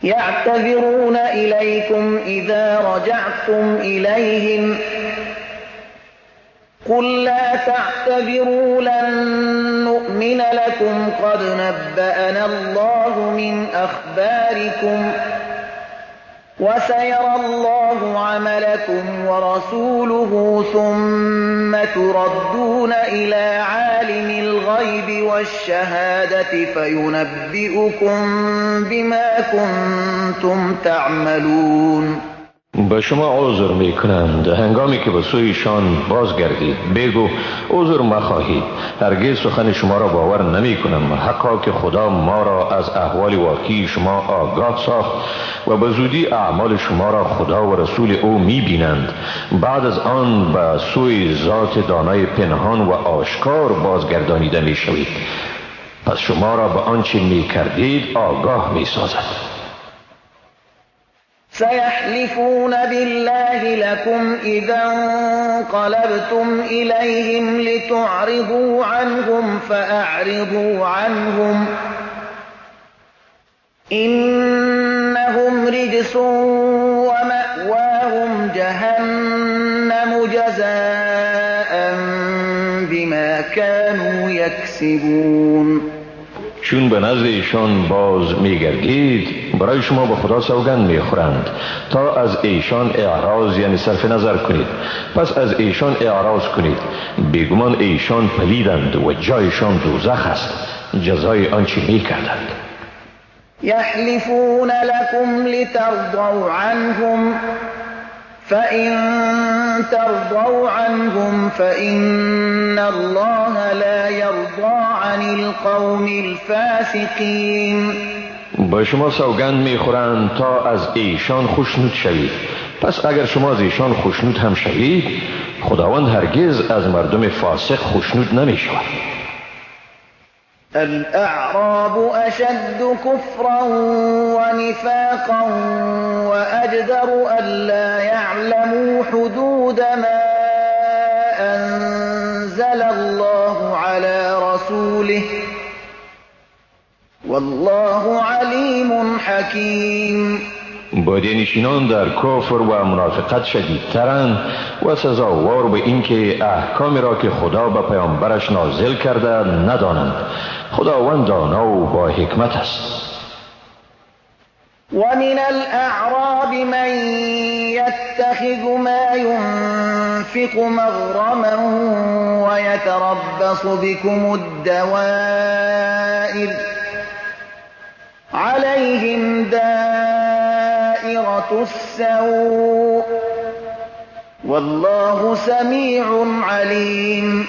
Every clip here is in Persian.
يعتذرون إليكم إذا رجعتم إليهم قل لا تعتذروا لن نؤمن لكم قد نبأنا الله من أخباركم وسيرى الله عملكم ورسوله ثم تردون إلى عالم الغيب والشهادة فينبئكم بما كنتم تعملون. به شما عذر می کنند هنگامی که به سویشان بازگردید بگو عذر مخواهید، هرگز سخن شما را باور نمی کنم، حقا که خدا ما را از احوال واقعی شما آگاه ساخت و به زودی اعمال شما را خدا و رسول او می بینند. بعد از آن به سوی ذات دانای پنهان و آشکار بازگردانیده می شوید، پس شما را به آنچه می کردید آگاه می سازد. سيحلفون بالله لكم إذا انقلبتم إليهم لتعرضوا عنهم فأعرضوا عنهم إنهم رجس ومأواهم جهنم جزاء بما كانوا يكسبون. چون به نزد ایشان باز میگردید برای شما به خدا سوگند میخورند تا از ایشان اعراض یعنی صرف نظر کنید، پس از ایشان اعراض کنید، بیگمان ایشان پلیدند و جایشان دوزخ است، جزای آنچه میکردند. یحلفون لكم لترضوا عنهم فإن ترضوا عنهم فإن الله لا يرضى عن القوم الفاسقين. با شما سوگند میخورند تا از ایشان خوشنود شوید، پس اگر شما از ایشان خوشنود هم شوید خداوند هرگز از مردم فاسق خوشنود نمی شود. الأعراب أشد كفرا ونفاقا وأجدر ألا يعلموا حدود ما أنزل الله على رسوله والله عليم حكيم. بادیانشینان در کفر و منافقت شدیدترند و سزاوار به اینکه احکامی را که خدا به پیامبرش نازل کرده ندانند. خداوند دانا و با حکمت است. ومن الأعراب من يتخذ ما ينفق مغرما ويتربص بكم الدوائر عليهم دائرة السوء والله سمیع علیم.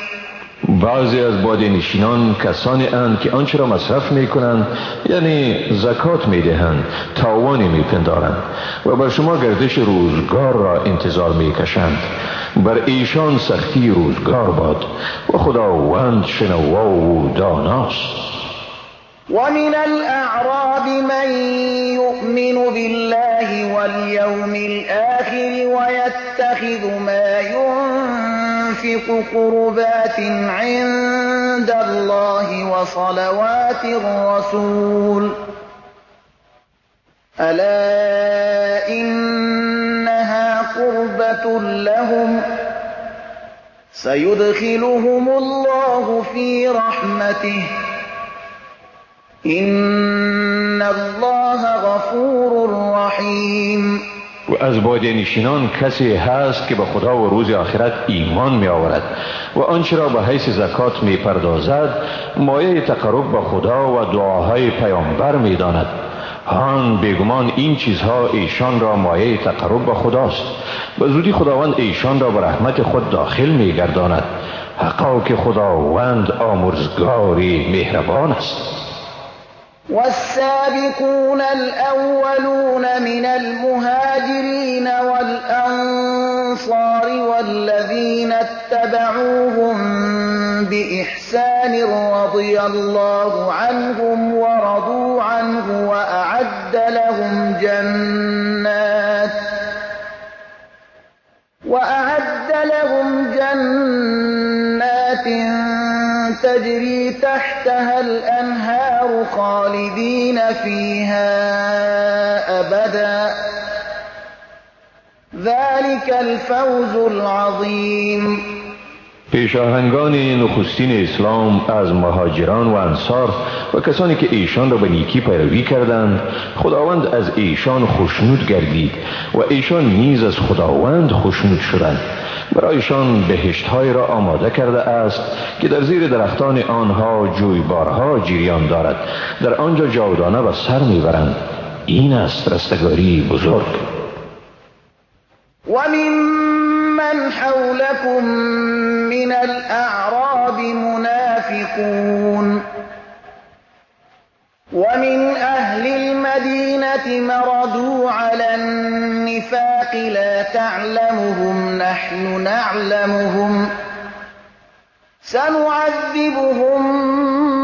بعضی از بادیانشینان کسانی اند که آنچه را مصرف می کنند یعنی زکات می دهند تاوانی می پندارند و بر شما گردش روزگار را انتظار می کشند. بر ایشان سختی روزگار باد و خداوند شنوا و داناست. ومن الأعراب من يؤمن بالله واليوم الآخر ويتخذ ما ينفق قربات عند الله وصلوات الرسول ألا إنها قربة لهم سيدخلهم الله في رحمته إن الله غفور رحیم. و از بادیانشینان کسی هست که به خدا و روز آخرت ایمان می آورد و آنچه را به حیث زکات می پردازد مایه تقرب به خدا و دعاهای پیامبر می داند. هان بیگمان این چیزها ایشان را مایه تقرب به خداست، به زودی خداوند ایشان را به رحمت خود داخل می گرداند. حقا که خداوند آمرزگاری مهربان است. والسابقون الأولون من المهاجرين والأنصار والذين اتبعوهم بإحسان رضي الله عنهم ورضوا عنه وأعد لهم جنات تجري تحتها الأنهار خالدين فيها أبدا ذلك الفوز العظیم. پیشاهنگان نخستین اسلام از مهاجران و انصار و کسانی که ایشان را به نیکی پیروی کردند، خداوند از ایشان خوشنود گردید و ایشان نیز از خداوند خوشنود شدند. برایشان بهشت‌های را آماده کرده است که در زیر درختان آنها جویبارها جریان دارد، در آنجا جاودانه و سر میبرند. این است رستگاری بزرگ. وممن حولكم من الأعراب منافقون ومن أهل المدينة مردوا على النفاق لا تعلمهم نحن نعلمهم سنعذبهم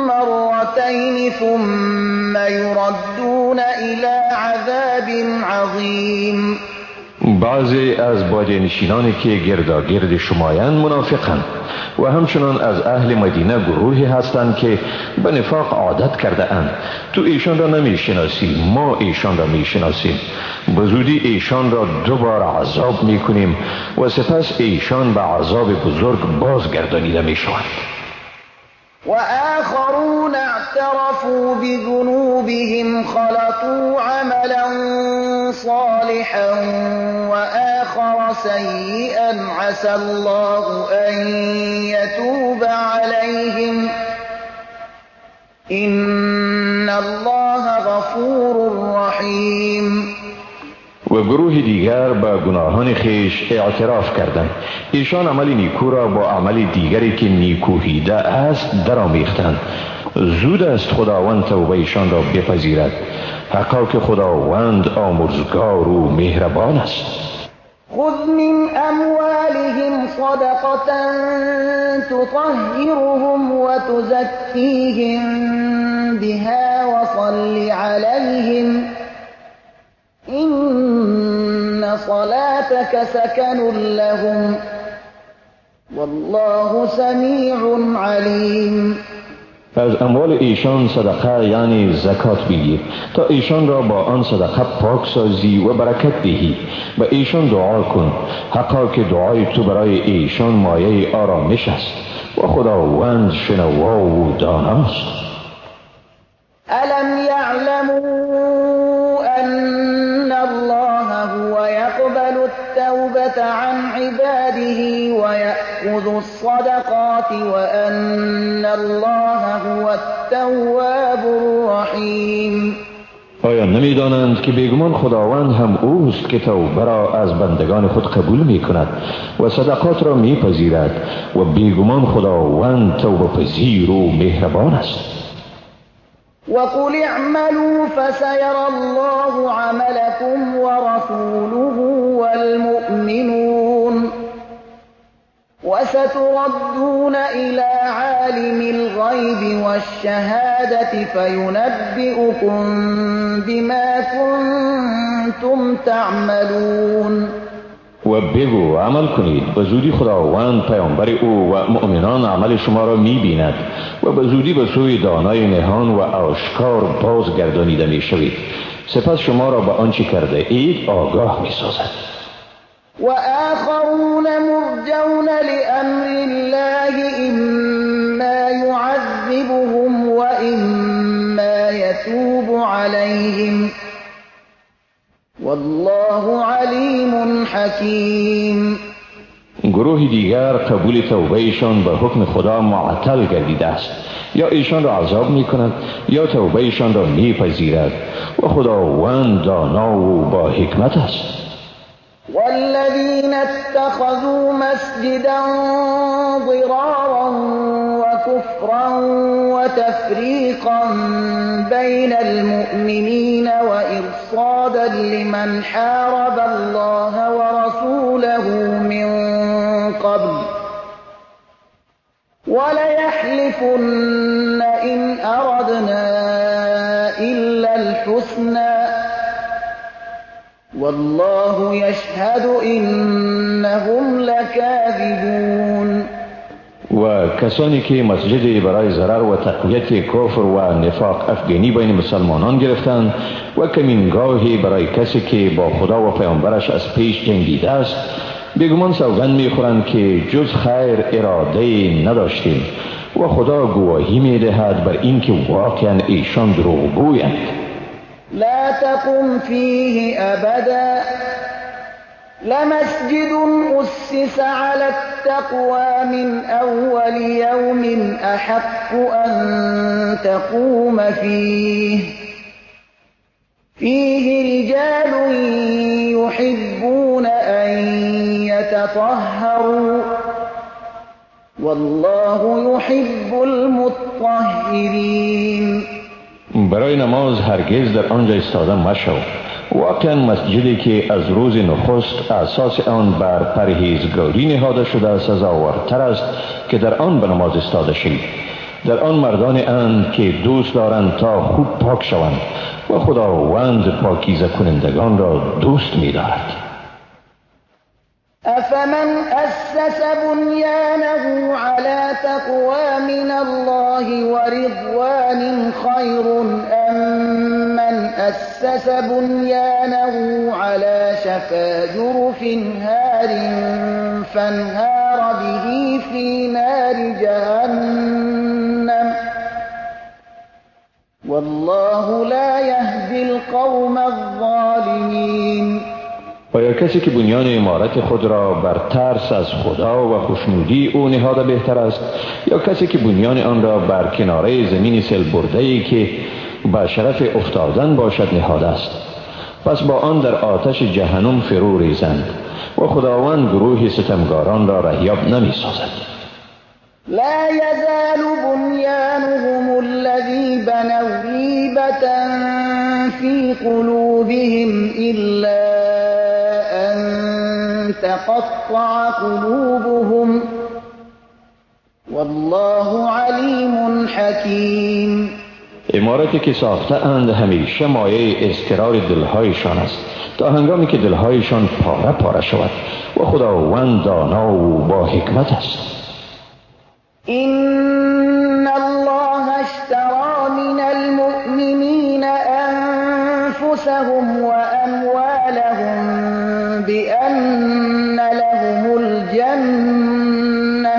مرتين ثم يردون إلى عذاب عظيم. بعضی از بادیه‌نشینانی که گرداگرد شمایند منافقند و همچنان از اهل مدینه گروهی هستند که به نفاق عادت کرده اند. تو ایشان را نمیشناسی، ما ایشان را میشناسیم. به زودی ایشان را دوباره عذاب میکنیم و سپس ایشان به عذاب بزرگ بازگردانیده میشوند. وآخرون اعترفوا بذنوبهم خلطوا عملا صالحا وآخر سيئا عسى الله أن يتوب عليهم إن الله غفور رحيم. و گروه دیگر با گناهان خیش اعتراف کردند. ایشان عمل نیکو را با عمل دیگری که نیکوهیده است درآمیختند. زود است خداوند توبه ایشان را بپذیرد. حقا که خداوند آمرزگار و مهربان است. خذ من أموالهم صدقة تطهرهم وتزكيهم بها وصل عليهم إن صلاتك سكن لهم والله سميع عليم. از اموال ایشان صدقه یعنی زکات بگیر تا ایشان را با آن صدقه پاک سازی و برکت دهی. و ایشان دعا کن، حقا که دعای تو برای ایشان مایه آرامش است و خداوند شنوا و داناست. ألم يعلموا أن الله هو يقبل التوبة عن عباده ويأخذ الصدقات وأن الله هو التواب الرحيم. آیا نمی دانند که بیگمان خداوند هم اوست که توبه را از بندگان خود قبول می کند و صدقات را می پذیرد و بیگمان خداوند توبه پذیر و مهربان است. وقل اعملوا فسيرى الله عملكم ورسوله والمؤمنون وستردون إلى عالم الغيب والشهادة فينبئكم بما كنتم تعملون. و بگو عمل کنید، به زودی خداوند پیامبر او و مؤمنان عمل شما را می بیند و به زودی به سوی دانای نهان و آشکار بازگردانیده می شوید. سپس شما را به آنچه کرده اید آگاه می سازد. و آخرون مرجون لأمر الله اما يعذبهم و اما يتوب عليهم والله علیم حکیم. گروه دیگر قبول توبه ایشان به حکم خدا معطل گردیده است، یا ایشان را عذاب می کند یا توبه ایشان را می پذیرد و خداوند دانا و با حکمت است. والذين اتخذوا مسجدا ضرارا وكفرا وتفريقا بين المؤمنين وإرصادا لمن حارب الله ورسوله من قبل وليحلفن إن أردنا إلا الحسنى والله يشهد إنهم لكاذبون. و و کسانی که مسجد برای ضرر و تقویت کفر و نفاق افغانی بین مسلمانان گرفتند و کمینگاهی برای کسی که با خدا و پیامبرش از پیش جنگیده است، بیگمان سوگند میخورند که جز خیر اراده نداشتیم و خدا گواهی میدهد بر اینکه واقعا ایشان دروغگویند. لا تقم فيه أبدا لمسجد أسس على التقوى من أول يوم أحق أن تقوم فيه رجال يحبون أن يتطهروا والله يحب المطهرين. برای نماز هرگز در آنجا ایستاده مشو. واقعا مسجدی که از روز نخست اساس آن بر پرهیزگاری نهاده شده سزاوارتر است که در آن به نماز ایستاده شوید. در آن مردان اند که دوست دارند تا خوب پاک شوند و خداوند پاکیزه کنندگان را دوست می دارد. أفمن أسس بنيانه على تقوى من الله ورضوان خير أم من أسس بنيانه على شفا جرف هار فانهار به في نار جهنم والله لا يهدي القوم الظالمين. آیا کسی که بنیان عمارت خود را بر ترس از خدا و خوشنودی او نهاده بهتر است، یا کسی که بنیان آن را بر کناره زمین سیل برده‌ای که به شرف افتادن باشد نهاده است؟ پس با آن در آتش جهنم فرو ریزند و خداوند گروه ستمگاران را رهیاب نمی سازد. لا يزال بنيانهم الذي بنوا ريبة في قلوبهم إلا أن تقطع قلوبهم والله عليم حكيم. عمارتی که ساخته اند همیشه مایه اضطرار دلهایشان است تا هنگامی که دلهایشان پاره پاره شود و خداوند دانا و با حکمت است. إن الله اشترى من المؤمنين أنفسهم وأموالهم بأن لهم الجنة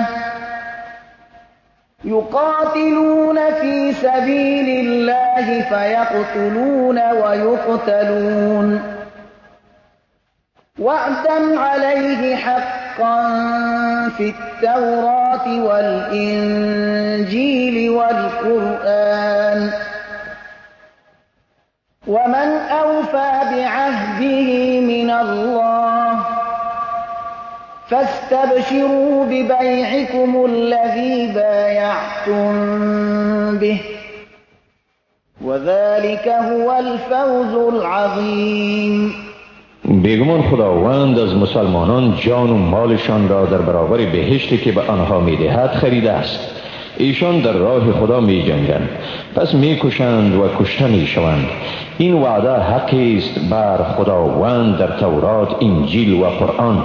يقاتلون في سبيل الله فيقتلون ويقتلون وعدا عليه حقا في التوراة والإنجيل والقرآن ومن أوفى بعهده من الله فاستبشروا ببيعكم الذي بايعتم به وذلك هو الفوز العظيم. بیگمان خداوند از مسلمانان جان و مالشان را در برابر بهشتی که به آنها میدهد خریده است. ایشان در راه خدا می جنگند، پس می کشند و کشته می شوند. این وعده حقی است بر خداوند در تورات، انجیل و قرآن.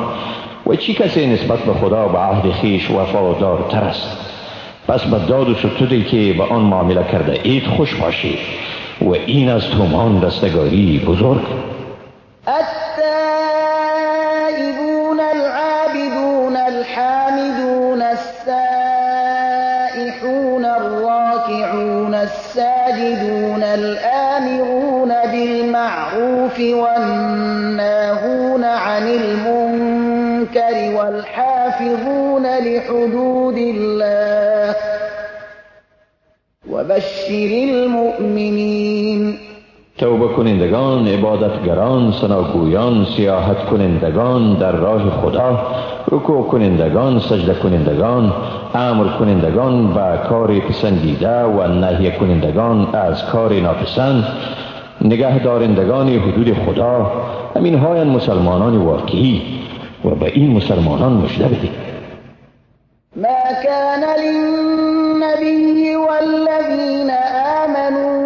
و چی کسی نسبت به خدا به عهد خیش وفادارتر است؟ پس به داد و ستودی که به آن معامله کرده اید خوش باشید و این از تومان رستگاری بزرگ. التائبون العابدون الحامدون السائحون الراكعون الساجدون الآمرون بالمعروف والناهون عن المنكر والحافظون لحدود الله وبشر المؤمنين. توبه کنندگان، عبادتگران، ثناگویان، سیاحت کنندگان در راه خدا، رکوع کنندگان، سجده کنندگان، امر کنندگان به کار پسندیده و نهی کنندگان از کار ناپسند، نگه دارندگان حدود خدا، همین های مسلمانان واقعی و به این مسلمانان مژده بدید. ما كان للنبي والذين آمنوا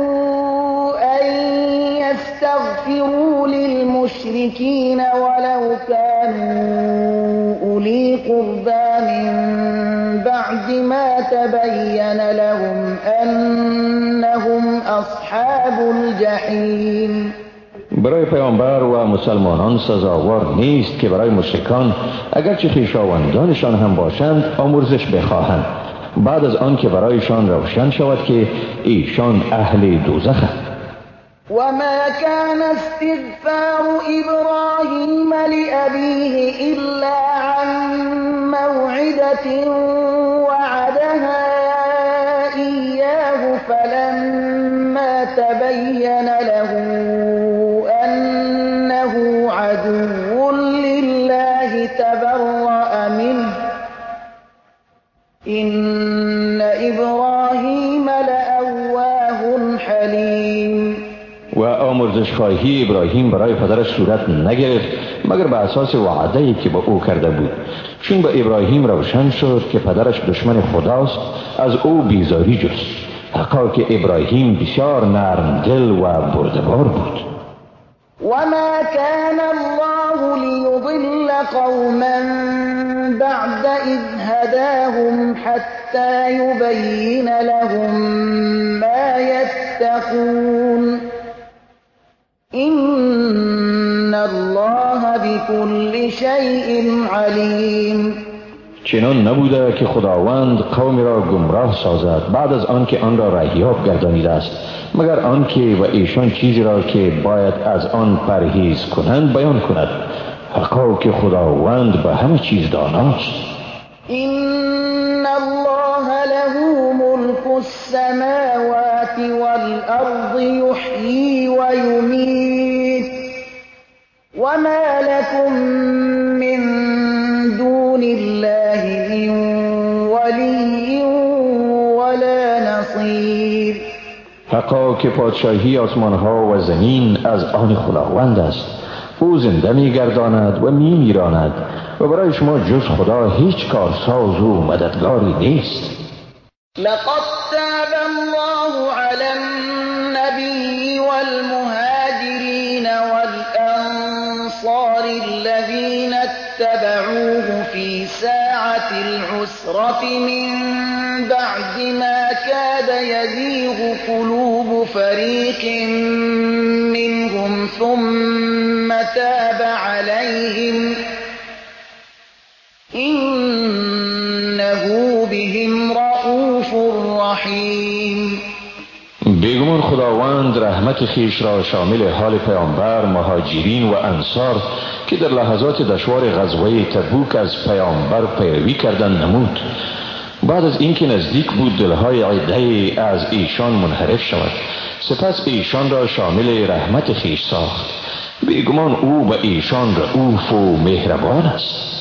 يستغفروا للمشركين ولو كانوا أولي قربى من بعد ما تبين لهم أنهم أصحاب الجحیم. برای پیامبر و مسلمانان سزاوار نیست که برای مشرکان اگرچه خویشاوندانشان هم باشند آمرزش بخواهند بعد از آن که برایشان روشن شود که ایشان اهل دوزخند. وما كان استغفار إبراهيم لأبيه إلا عن موعدة وعدها إياه فلما تبين له أنه عدو لله تبرأ منه إن إبراهيم لأواه حليم. و آمرزش خواهی ابراهیم برای پدرش صورت نگرفت مگر به اساس وعده‌ای که با او کرده بود، چون به ابراهیم روشن شد که پدرش دشمن خداست از او بیزاری جست، حقا که ابراهیم بسیار نرم دل و بردبار بود. وما كان الله ليضل قوما بعد إذ هداهم حتى يبين لهم ما يتقون إن الله بكل شيء عليم. چنان نبوده که خداوند قومی را گمراه سازد بعد از آن که آن را رهیاب گردانیده است مگر آنکه و ایشان چیزی را که باید از آن پرهیز کنند بیان کند، حقا که خداوند به همه چیز داناست. إن الله له ملك السماوات والأرض يحيي ويميت وما لكم من دون الله من ولي ولا نصير. حقا که پادشاهی آسمان ها و زمین از آن خداوند است، او زنده می‌گرداند و می‌میراند و برای شما جز خدا هیچ کارساز و مددگاری نیست. لقد تاب الله على النبي والمهاجرين والأنصار الذين اتبعوه في ساعة العسرة من بعد ما كاد يزيغ قلوب فريق منهم ثم تاب عليهم إنه بهم رؤوف رحیم. بیگمان خداوند رحمت خیش را شامل حال پیامبر، مهاجرین و انصار که در لحظات دشوار غزوه تبوک از پیامبر پیروی کردند نمود. بعد از اینکه نزدیک بود دلهای عده از ایشان منحرف شود، سپس ایشان را شامل رحمت خیش ساخت. بیگمان او به ایشان رؤوف و مهربان است.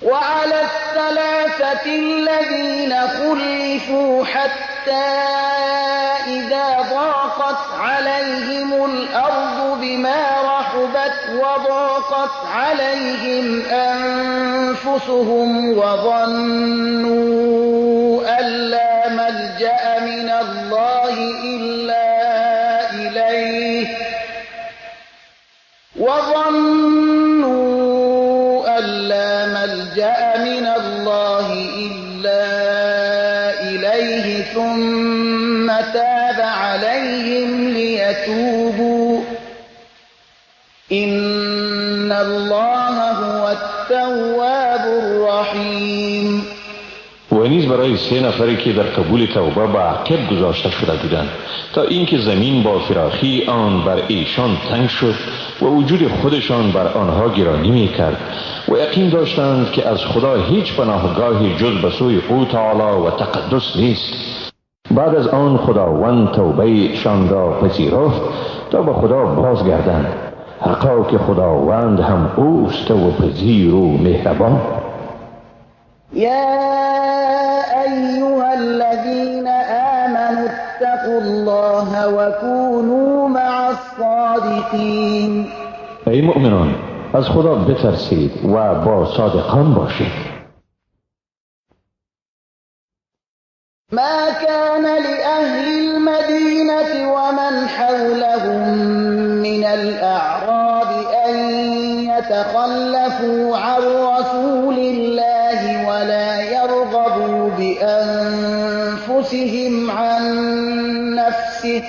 وعلى الثلاثة الذين خلفوا حتى إذا ضاقت عليهم الأرض بما رحبت وضاقت عليهم أنفسهم وظنوا أن لا ملجأ من الله إلا إليه ملجأ من الله إلا إليه ثم تاب عليهم ليتوبوا إن الله هو التواب الرحیم. و نیز برای 3 نفری که در قبول توبه به عقب گذاشته شده بودند تا اینکه زمین با فراخی آن بر ایشان تنگ شد و وجود خودشان بر آنها گرانی می کرد و یقین داشتند که از خدا هیچ پناهگاهی جز به سوی او تعالی و تقدس نیست. بعد از آن خداوند توبه شان را پذیرفت تا به خدا بازگردند، حقا که خداوند هم اوست و پذیر و مهربان. يا أيها الذين آمنوا اتقوا الله وكونوا مع الصادقين. ای مؤمنان از خدا بترسید و با صادقان باشید. ما كان لأهل المدينة ومن حولهم من الأعراب أن يتخلفوا عن رسول الله ولا يرغبوا بأنفسهم عن نفسه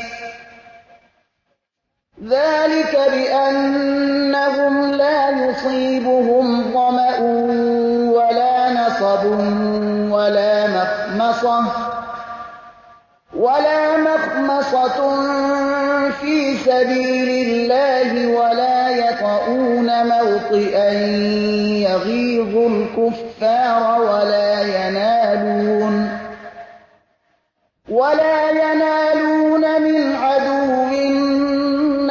ذلك بأنهم لا يصيبهم ظمأ ولا نصب ولا مخمصة في سبيل الله ولا يطؤون موطئا يغيظ الكفار ولا ينالون من عدو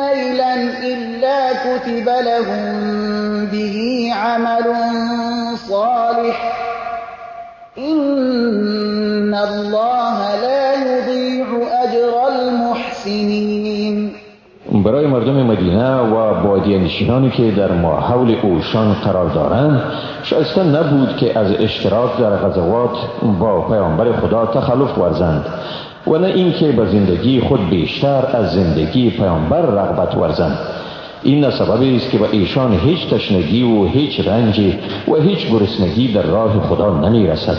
نيلا إلا كتب لهم به عمل صالح إن الله لا يضيع أجر المحسنين. برای مردم مدینه و بادیه نشینانی که در ماحول اوشان قرار دارند شایسته نبود که از اشتراک در غزوات با پیامبر خدا تخلف ورزند و نه اینکه به زندگی خود بیشتر از زندگی پیامبر رغبت ورزند. این سببی است که به ایشان هیچ تشنگی و هیچ رنجی و هیچ گرسنگی در راه خدا نمی رسد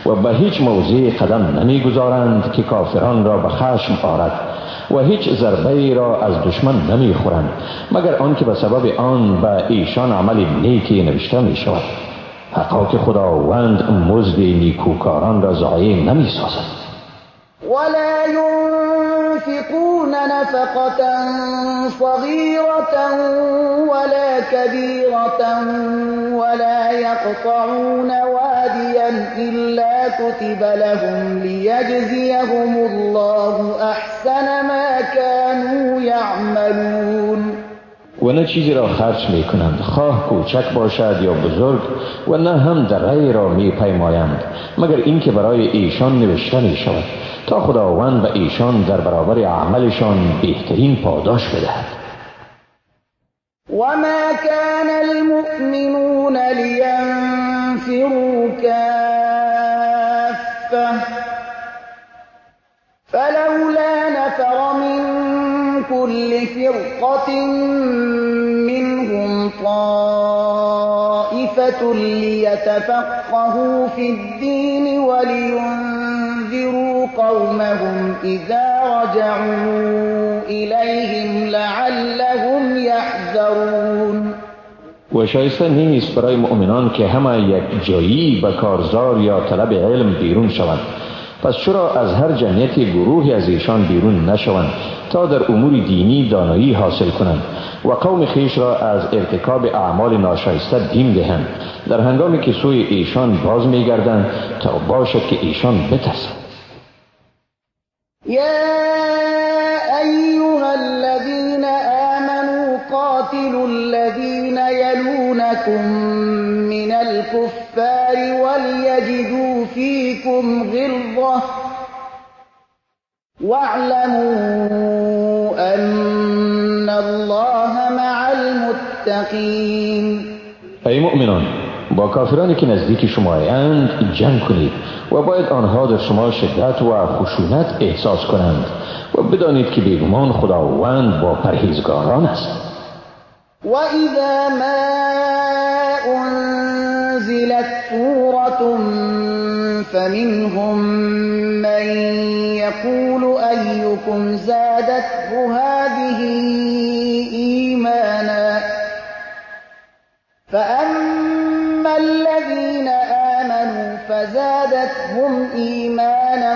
و به هیچ موضع قدم نمی گذارند که کافران را به خشم آرد و هیچ ضربه را از دشمن نمی خورند مگر آنکه به سبب آن به ایشان عمل نیکی نوشته می شود. حقا که خداوند مزد نیکوکاران را ضایع نمی سازد. ولا ينفقون نفقة صغيرة ولا كبيرة ولا يقطعون واديا إلا كتب لهم ليجزيهم الله أحسن ما كانوا يعملون. و نه چیزی را خرج می کنند خواه کوچک باشد یا بزرگ و نه هم دغه را می پیمایند مگر اینکه برای ایشان نوشته می شود تا خداوند به ایشان در برابر عملشان بهترین پاداش بدهد. وما كان المؤمنون لينفروا كافة فلولا نفر من كل فرقة منهم طائفة ليتفقهوا في الدين ولينذروا قومهم إذا رجعوا إليهم لعلهم يحذرون. و شایسته نیست برای مؤمنان که همه یک جایی به کارزار یا طلب علم بیرون شوند. پس چرا از هر جمعیت گروهی از ایشان بیرون نشوند تا در امور دینی دانایی حاصل کنند و قوم خیش را از ارتکاب اعمال ناشایسته دین دهند در هنگامی که سوی ایشان باز می‌گردند تا باشد که ایشان بترسند. یا ایها الذین آمنوا قاتلوا الذین یلونکم من الكفار وليجدوا فيكم غلظة واعلموا أن الله مع المتقين. ای مؤمنان، با کافرانی که نزدیک شما اند جنگ کنید و باید آنها در شما شدت و خشونت احساس کنند و بدانید که بیگمان خداوند با پرهیزگاران است. و اذا ما انزلت سورة فمنهم من يقول أيكم زادته هذه إيمانا فأما الذين آمنوا فزادتهم إيمانا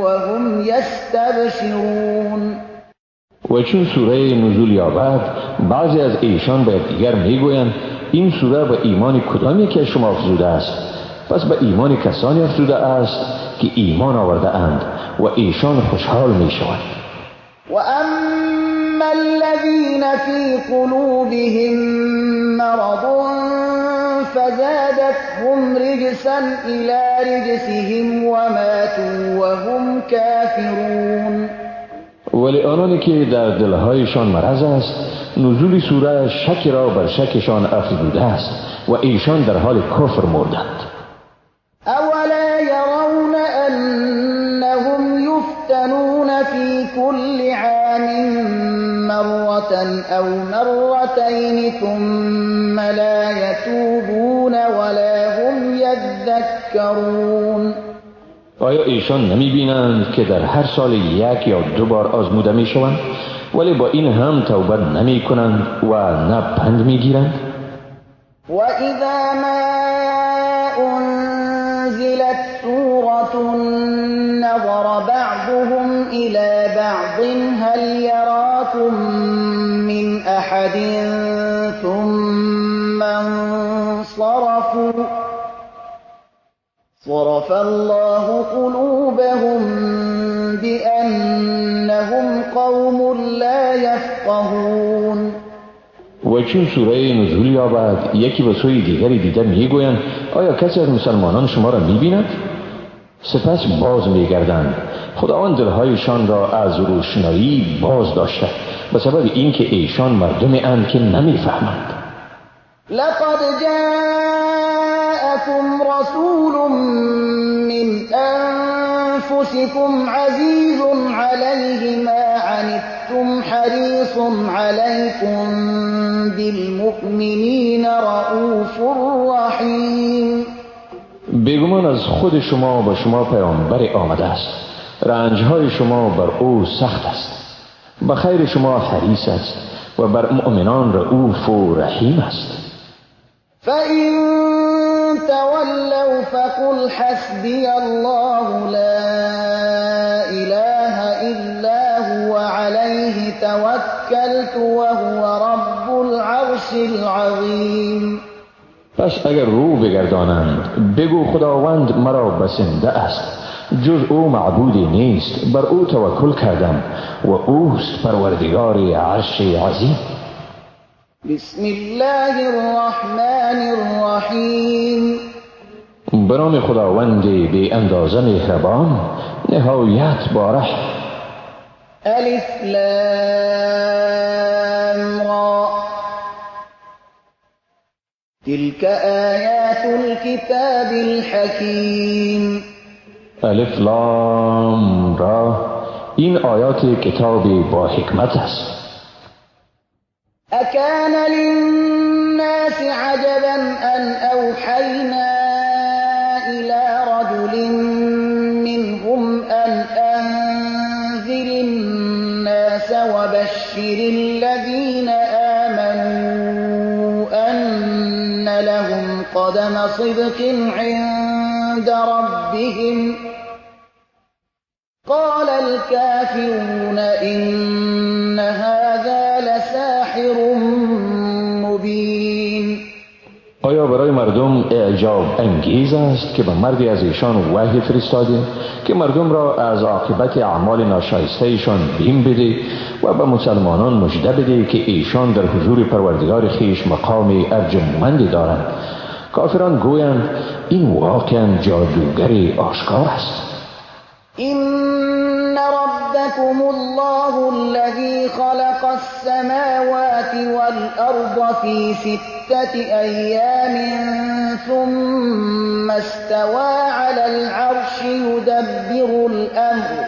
وهم يستبشرون. و چون سوره نزول یابد بعضی از ایشان به دیگر میگویند این سوره به ایمان کدام یکی از شما افزوده است؟ پس به ایمان کسانی افزوده است که ایمان آورده اند و ایشان خوشحال می شوند. و اما الذین فی قلوبهم مرض فزادتهم رجسا الى رجسهم وماتوا وهم کافرون. ولی آنانی که در دلهایشان مرض است نزول سوره شک را بر شکشان افزوده است و ایشان در حال کفر مردند. اولا يرون انهم يفتنون في كل عام مرة مرة أو مرتين ثم لا يتوبون ولا هم يذكرون. آیا ایشان نمی بینند که در هر سال یک یا دو بار آزموده می شوند ولی با این هم توبه نمی کنند و نه پند می گیرند؟ وَإِذَا مَا أُنزِلَتْ سُورَةٌ نَظَرَ بَعْضُهُمْ إِلَى بَعْضٍ هَلْ يَرَاكُم مِّنْ أَحَدٍ ثُمَّ انصَرَفُوا صَرَفَ اللَّهُ قُلُوبَهُم بِأَنَّهُمْ قَوْمٌ لَّا يَفْقَهُونَ. و چون سوره نزول یابد یکی به سوی دیگری دیده میگویند آیا کسی از مسلمانان شما را میبیند؟ سپس باز میگردند. خداوند دلهایشان را از روشنایی باز داشته به سبب اینکه ایشان مردمی اند که نمیفهمند. لقد جاءكم رسول من أنفسكم عزيز عليه ما عنتم حريص عليكم بالمؤمنين رؤوف رحيم. بیگمان از خود شما به شما پیامبر آمده است. رنجهای شما بر او سخت است. به خیر شما حریص است و بر مؤمنان رؤوف و رحیم است. فَإِن تَوَلَّوْا فَقُلْ حَسْبِيَ اللَّهُ لَا إِلَٰهَ إِلَّا هُوَ عَلَيْهِ تَوَكَّلْتُ وَهُوَ رَبُّ الْعَرْشِ الْعَظِيمِ. پس اگر رو بگردانند بگو خداوند مرا بسنده است، جز او معبودی نیست، بر او توکل کردم و اوست پروردگار عرش عظیم. بسم الله الرحمن الرحیم. به نام خداوند بی اندازه مهربان نهایت باره. الف لام را تلك آیات الكتاب الحکیم. الف لام را این آیات کتاب با حکمت است. أكان للناس عجبا أن أوحينا إلى رجل منهم أن أنذر الناس وبشر الذين آمنوا أن لهم قدم صدق عند ربهم. قال الكافرون إن هذا لساحر مبين. آیا برای مردم اعجاب انگیز است که به مردی از ایشان وحی فرستادیم که مردم را از عاقبت اعمال ناشایسته ایشان بیم بده و به مسلمانان مژده بده که ایشان در حضور پروردگار خیش مقام ارجمندی دارند؟ کافران گویند این واقعا جادوگر آشکار است. إن ربكم الله الذي خلق السماوات والأرض في 6 أيام ثم استوى على العرش يدبر الأمر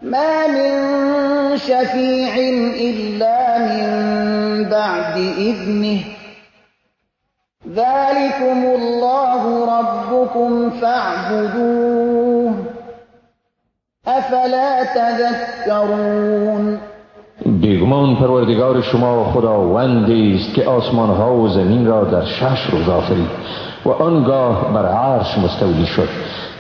ما من شفيع إلا من بعد إذنه ذلكم الله ربكم فاعبدوه افلا تذكرون. بیگمان پروردگار شما خداوندی است که آسمان ها و زمین را در 6 روز آفرید و آنگاه بر عرش مستولی شد.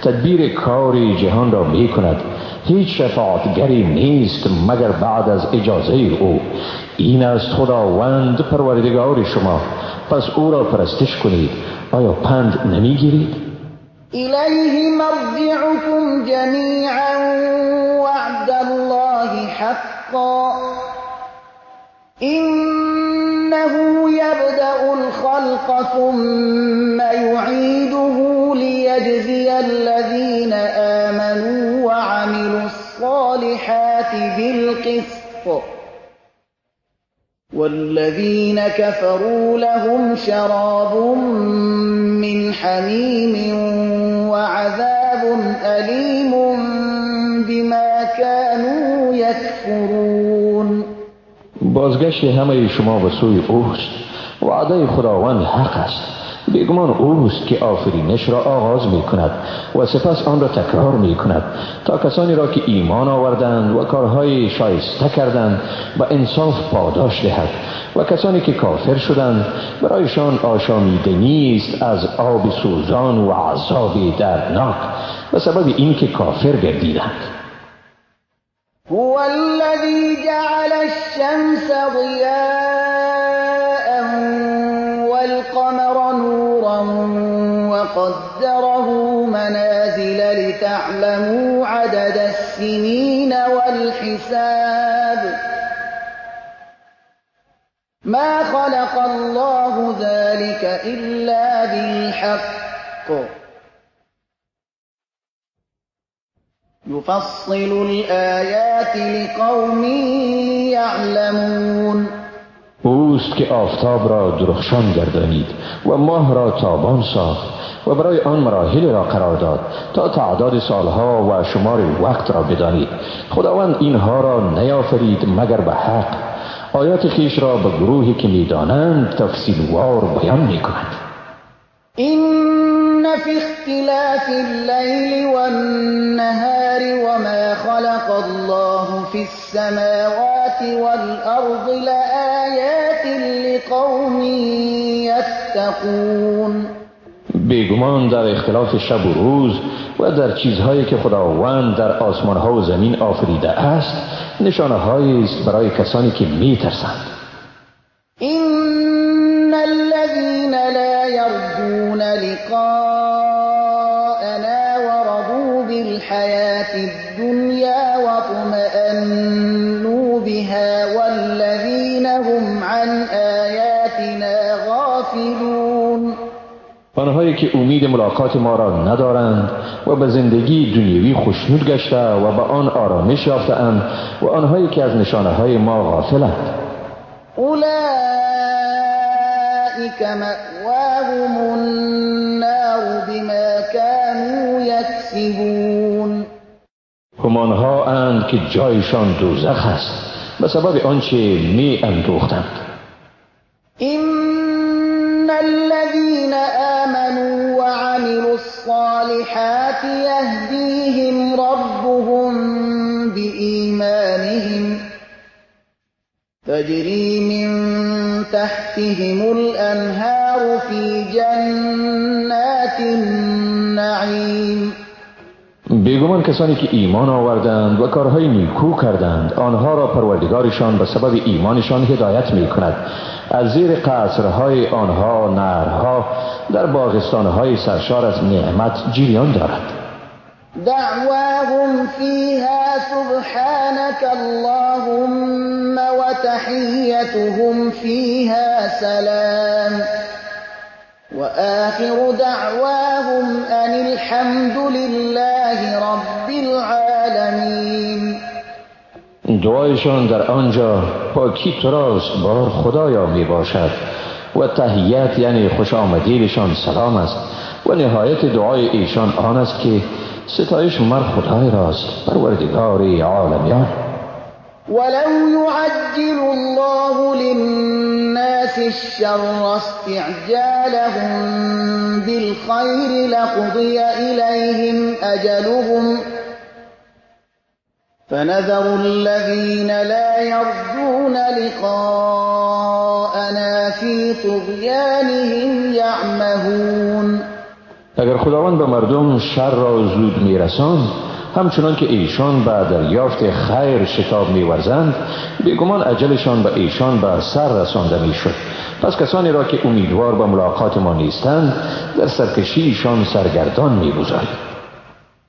تدبیر کار جهان را می کند. هیچ شفاعتگری نیست مگر بعد از اجازه او. این است خداوند پروردگار شما، پس او را پرستش کنید. آیا پند نمی گیرید؟ إليه مرجعكم جميعا وعد الله حقا إنه يبدأ الخلق ثم يعيده ليجزي الذين آمنوا وعملوا الصالحات بالقسط والذين كفروا لهم شراب من حميم وعذاب أليم بما كانوا يكفرون. بازگشت همه شما به سوی اوست. وعده خداوند حق است. بیگمان اوست که آفرینش را آغاز می کند و سپس آن را تکرار می کند تا کسانی را که ایمان آوردند و کارهای شایسته کردند و انصاف پاداش دهد و کسانی که کافر شدند برایشان آشامیدنی است از آب سوزان و عذاب دردناک به سبب اینکه کافر گردیدند. هو الذي جعل الشمس ضياء والقمر نورا وقدره منازل لتعلموا عدد السنين والحساب ما خلق الله ذلك إلا بالحق يفصل الآيات لقوم يعلمون. اوست که آفتاب را درخشان گردانید و ماه را تابان ساخت و برای آن مراحل را قرار داد تا تعداد سالها و شمار وقت را بدانید. خداوند اینها را نیافرید مگر به حق. آیات خویش را به گروهی که میدانند تفصیلوار بیان میکند. إن في اختلاف الليل والنهار وما خلق الله في السماوات والأرض لآيات لقوم يتقون. بیگمان در اختلاف شب و روز و در چیزهایی که خداوند در آسمانها و زمین آفریده است نشانه هایی است برای کسانی که میترسند. إن الذين لا يرجون لقاءنا ورضوا بالحياة الدنيا واطمأنوا بها والذين هم عن آياتنا غافلون. آنهایی که امید ملاقات ما را ندارند و به زندگی دنیوی خوشنود گشته و به آن آرامش یافته‌اند و آنهایی که از نشانه های ما غافلند. أولئك مأواهم النار بما كانوا يكسبون. همانها اند که جایشان دوزخ است به سبب آنچه می اندوختند. إن الذين آمنوا وعملوا الصالحات يهديهم ربهم بإيمانهم تجري من تحتهم الأنهار في جنات النعيم. بیگمان کسانی که ایمان آوردند و کارهای نیکو کردند آنها را پروردگارشان به سبب ایمانشان هدایت می کند. از زیر قصرهای آنها نهرها در باغستانهای سرشار از نعمت جریان دارد. دعواهم فيها سبحانك اللهم وتحيتهم فيها سلام وآخر دعواهم أن الحمد لله رب العالمين. دعایشان در آنجا پاکی تو راست بار خدایا می باشد و تحیت یعنی خوش آمدیدشان سلام است و نهایت دعای ایشان آن است که ستایش مر خدای راست پروردگار عالمیان. ولو يعجل الله للناس الشر استعجالهم بالخير لقضي إليهم أجلهم فنذر الذين لا يرجون لقاءنا في طغيانهم يعمهون. اگر خداوند به مردم شر را زود میرساند همچنان که ایشان به دریافت خیر شتاب می‌ورزند بیگمان اجلشان به ایشان به سر رسانده میشد. پس کسانی را که امیدوار به ملاقات ما نیستند در سرکشیشان سرگردان می‌گذاریم.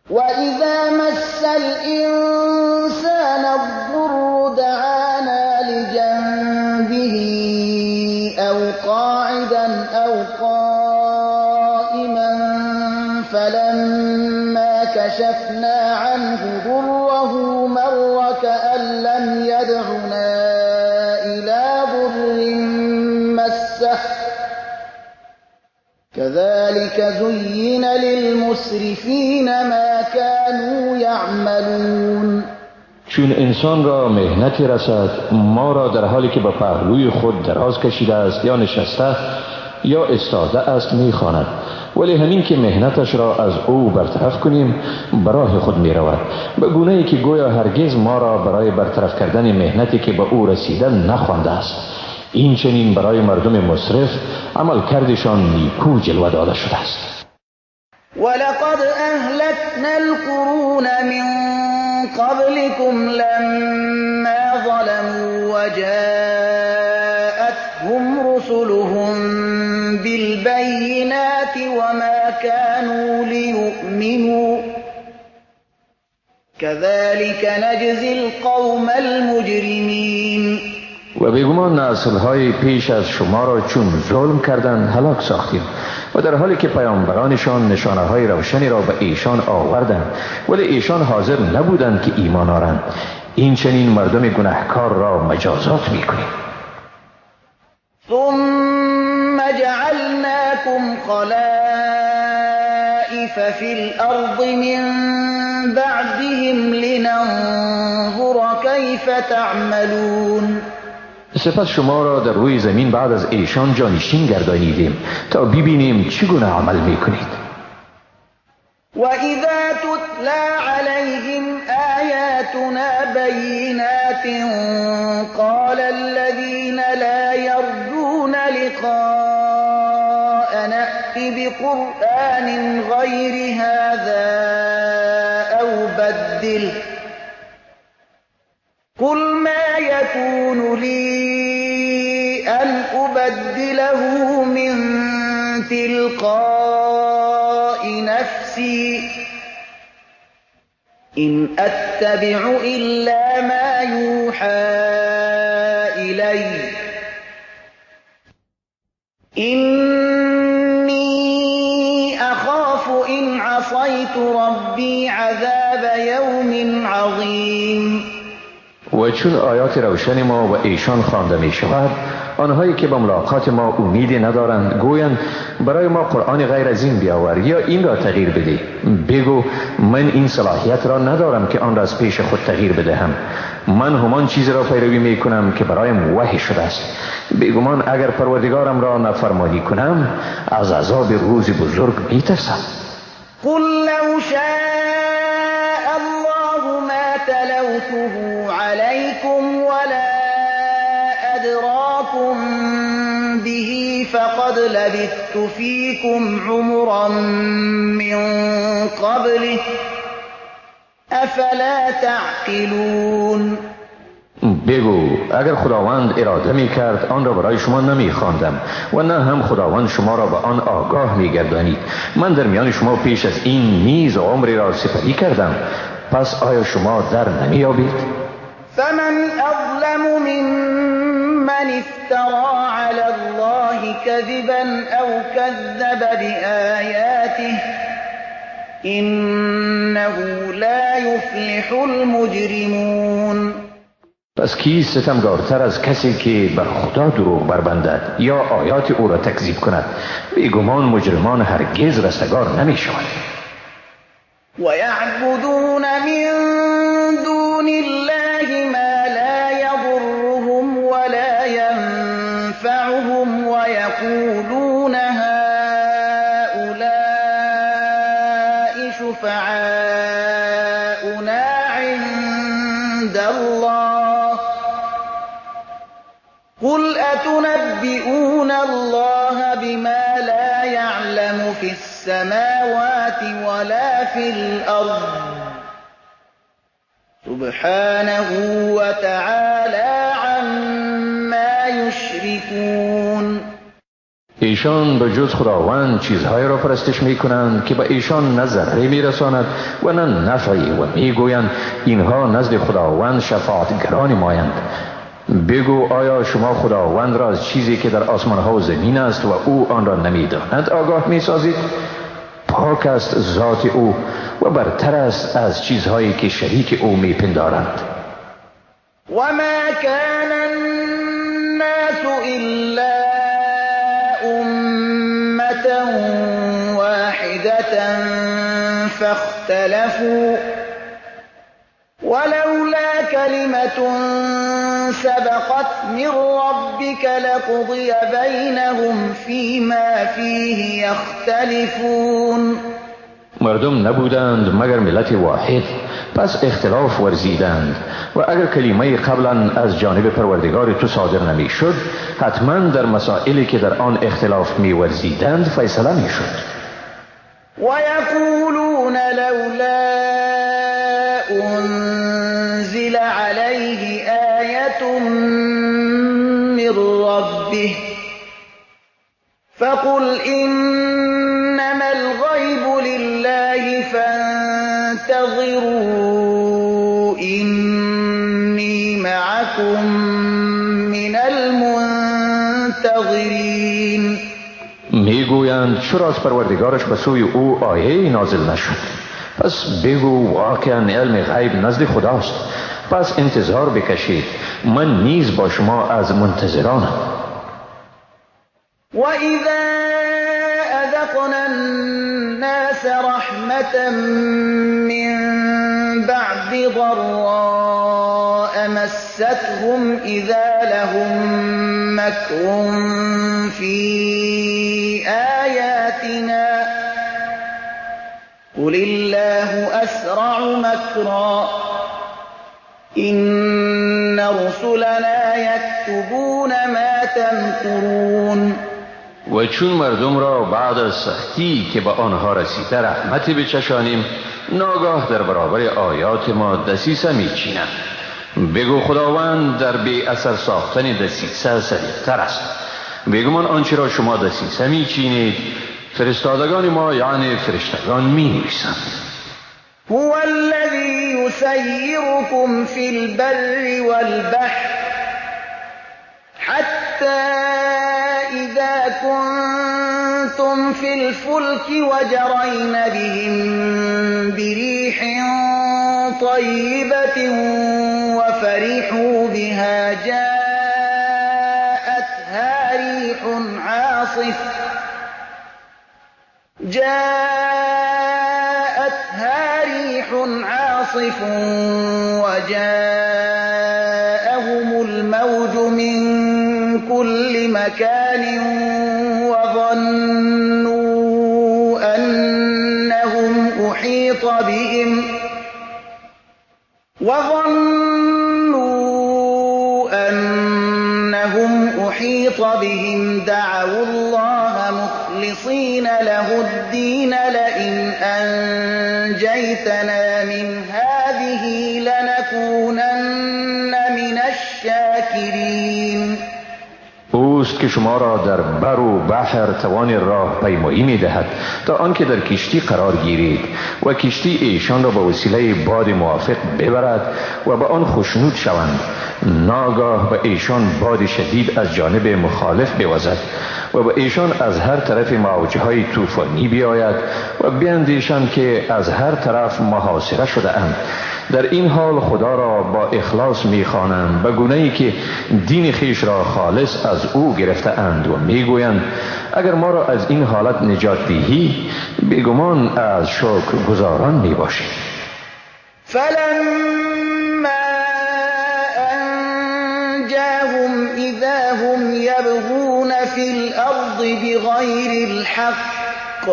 وَإِذَا مَسَّ الْإِنسَانَ الضُّرُّ دَعَانَا لِجَنبِهِ أَوْ قَاعِدًا أَوْ قَائِمًا فَلَمَّا كَشَفْنَا عَنْهُ ضُرَّهُ مَرَّ كَأَن لَّمْ يَدْعُنَا إِلَى ضُرٍّ مَّسَّهُ كذلك زين للمسرفين ما كانوا يعملون. چون انسان را مهنتی رسد ما را در حالی که به پهلوی خود دراز کشیده است یا نشسته یا استاده است میخواند، ولی همین که مهنتش را از او برطرف کنیم برای خود می رود، به گونه ای که گویا هرگز ما را برای برطرف کردن مهنتی که به او رسیده نخوانده است. این چنین برای مردم مسرف عمل کردشان نیکو جلوه داده شده است. ولقد أهلكنا القرون من قبلكم لما ظلموا وجاءتهم رسلهم بالبينات وما كانوا ليؤمنوا كذلك نجزي القوم المجرمين. و بیگمان نسل‌های پیش از شما را چون ظلم کردند هلاک ساختیم و در حالی که پیامبرانشان نشانه‌های روشنی را به ایشان آوردند ولی ایشان حاضر نبودند که ایمان آورند. این چنین مردم گناهکار را مجازات می‌کنیم. ثم جعلناكم خلائف في الأرض من بعدهم لننظر كيف تعملون. سپس شما را در روی زمین بعد از ایشان جانشین گردانیدیم تا ببینیم چگونه عمل میکنید. وَإِذَا تُتْلَى عَلَيْهِمْ آيَاتُنَا بَيِّنَاتٍ قَالَ الَّذِينَ لَا يَرْجُونَ لِقَاءَنَا ائْتِ بِقُرْآنٍ غَيْرِ هَذَا أَوْ بَدِّلْهُ قُلْ مَا يَكُونُ لِي أَنْ أُبَدِّلَهُ مِنْ تِلْقَاءِ نَفْسِي إِنْ أَتَّبِعُ إِلَّا مَا يُوحَى إِلَيَّ إِنِّي أَخَافُ إِنْ عَصَيْتُ رَبِّي عَذَابَ يَوْمٍ عَظِيمٍ. و چون آیات روشن ما و ایشان خوانده می شود آنهایی که به ملاقات ما امیدی ندارند گویند برای ما قرآن غیر از این بیاور یا این را تغییر بده. بگو من این صلاحیت را ندارم که آن را از پیش خود تغییر بدهم. من همان چیز را پیروی می کنم که برایم وحی شده است. بیگمان اگر پروردگارم را نافرمانی کنم از عذاب روز بزرگ می ترسم. قل لو شاء الله ما تلوته عليكم ولا أدراكم به فقد لبثت فيكم عمرا من قبله أفلا تعقلون. بگو اگر خداوند اراده می کرد آن را برای شما نمی خواندم و نه هم خداوند شما را به آن آگاه می گردانید. من در میان شما پیش از این نیز عمری را سپری کردم، پس آیا شما در نمی یابید؟ فمن أظلم ممن افترى على الله كذبا أو كذب بآياته إنه لا يفلح المجرمون. پس کی ستمگارتر از کسی که بر خدا دروغ بربندد یا آیات او را تکذیب کند؟ بیگمان مجرمان هرگز رستگار نمی شوند. ويعبدون من دون الله ما لا يضرهم ولا ينفعهم ويقولون هؤلاء شفعاؤنا عند الله قل أتنبئون الله بما لا يعلم في السماوات ولا في الأرض سبحانه وتعالى عما يشركون. ایشان به جز خداوند چیزهای را پرستش می کنند که به ایشان نه ضرری می رساند و نه نفعی و می گویند اینها نزد خداوند شفاعتگران مایند. بگو آیا شما خداوند را از چیزی که در آسمان ها و زمین است و او آن را نمی داند آگاه می سازید؟ پاک است ذات او و برتر است از چیزهایی که شریک او می پندارند. وما كان الناس إلا أمة واحدة فاختلفوا ولولا كلمة سبقت من ربك لقضي بينهم فيما فيه يختلفون. مردم نبودند مگر ملت واحد، پس اختلاف ورزیدند و اگر کلمه قبلا از جانب پروردگار تو صادر نمی شد، حتما در مسائلی که در آن اختلاف می ورزیدند فیصله می شد. ويقولون لولا أنزل عليه آية من ربه فقل إنما الغيب لله فانتظروا إني معكم من المنتظرين. میگویند چرا از پروردگارش به سوی او آیه نازل نشد؟ پس بگو واقعا علم غیب نزد خداست، پس انتظار بکشید، من نیز با شما از منتظرانم. وَإِذَا أَذَقْنَا النَّاسَ رَحْمَةً مِّن بَعْدِ ضَرَّاءَ مَسَّتْهُمْ إِذَا لَهُم مَّكْرٌ فِي آيَاتِنَا قُلِ اللَّهُ أَسْرَعُ مَكْرًا إِنَّ رُسُلَنَا يَكْتُبُونَ مَا تَمْكُرُونَ. و چون مردم را بعد از سختی که به آنها رسیده رحمتی بچشانیم، ناگاه در برابر آیات ما دسیسه میچینند. بگو خداوند در بی اثر ساختن دسیسه سریعتر است. بگمان آنچه را شما دسیسه میچینید فرستادگان ما یعنی فرشتگان مینویسند. هو الذي يسيركم في البر والبحر حتى إذا كنتم في الفلك وجرين بهم بريح طيبة وفرحوا بها جاءتها ريح عاصف وجاءهم الموج من كل مكان وظنوا أنهم أحيط بهم دعوا الله مخلصين له الدين لئن أنجيتنا من هذه لنكونن من الشاکرین. اوست که شما را در بر و بحر توان راه پیمایی می دهد تا آنکه در کشتی قرار گیرید و کشتی ایشان را به وسیله باد موافق ببرد و به آن خشنود شوند. ناگاه به ایشان باد شدید از جانب مخالف بوزد و به ایشان از هر طرف موجهای طوفانی بیاید و بیندیشند که از هر طرف محاصره شده اند. در این حال خدا را با اخلاص می‌خوانند به گونه‌ای که دین خیش را خالص از او گرفته اند و میگویند اگر ما را از این حالت نجات دهی بیگمان از شکر گزاران میباشیم. فلما انجاهم اذا هم يبغون في الارض بغير الحق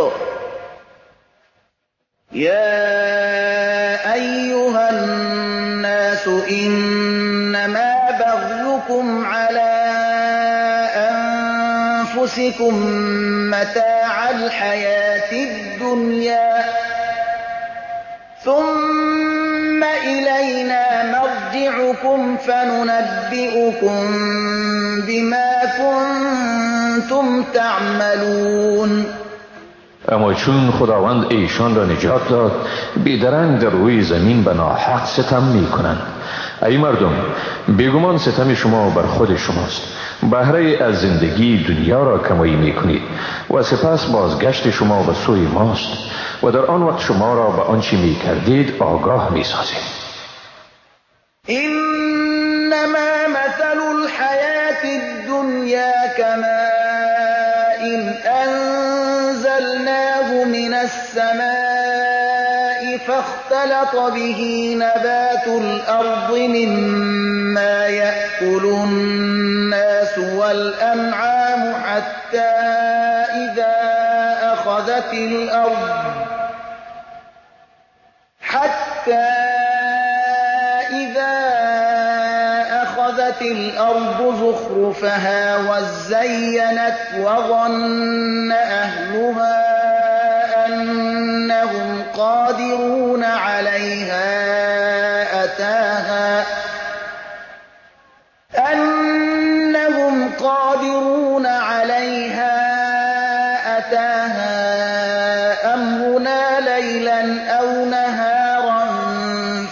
يا أيها الناس إنما بغيكم على أنفسكم متاع الحياة الدنيا ثم إلينا مرجعكم فننبئكم بما كنتم تعملون. اما چون خداوند ایشان را نجات داد بیدرنگ در روی زمین به ناحق ستم می کنند. ای مردم بیگمان ستم شما بر خود شماست. بهره از زندگی دنیا را کمایی می کنید و سپس بازگشت شما به سوی ماست و در آن وقت شما را به آنچه می کردید آگاه می سازید. انما مثل الحیات الدنیا کماء انزلناه من السماء اختلط به نبات الأرض مما يأكل الناس والأنعام حتى إذا أخذت الأرض زخرفها وزينت وظن أهلها أنهم قادرون عليها أتاها أمرنا ليلا أو نهارا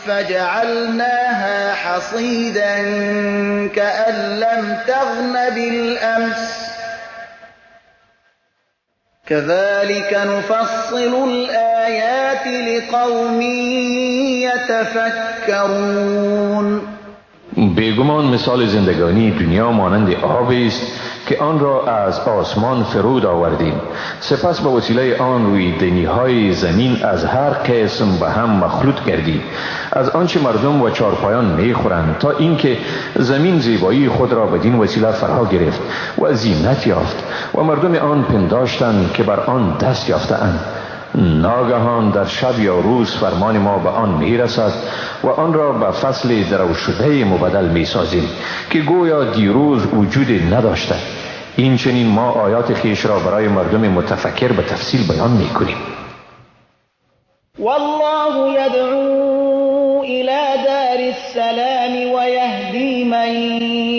فجعلناها حصيدا كأن لم تغن بالأمس كذلك نفصل الآيات لقوم يتفكرون. بیگمان مثال زندگانی دنیا مانند آبی است که آن را از آسمان فرود آوردیم، سپس به وسیله آن روی دنیهای زمین از هر قسم به هم مخلوط گردید، از آنچه مردم و چارپایان میخورند، تا اینکه زمین زیبایی خود را بدین وسیله فرا گرفت و زینت یافت و مردم آن پنداشتند که بر آن دست یافته‌اند. ناگهان در شب یا روز فرمان ما به آن میرسد و آن را به فصل درو شده مبدل میسازیم که گویا دیروز وجود نداشته. این چنین ما آیات خیش را برای مردم متفکر به تفصیل بیان میکنیم. والله يدعو إلى دار السلام ويهدي من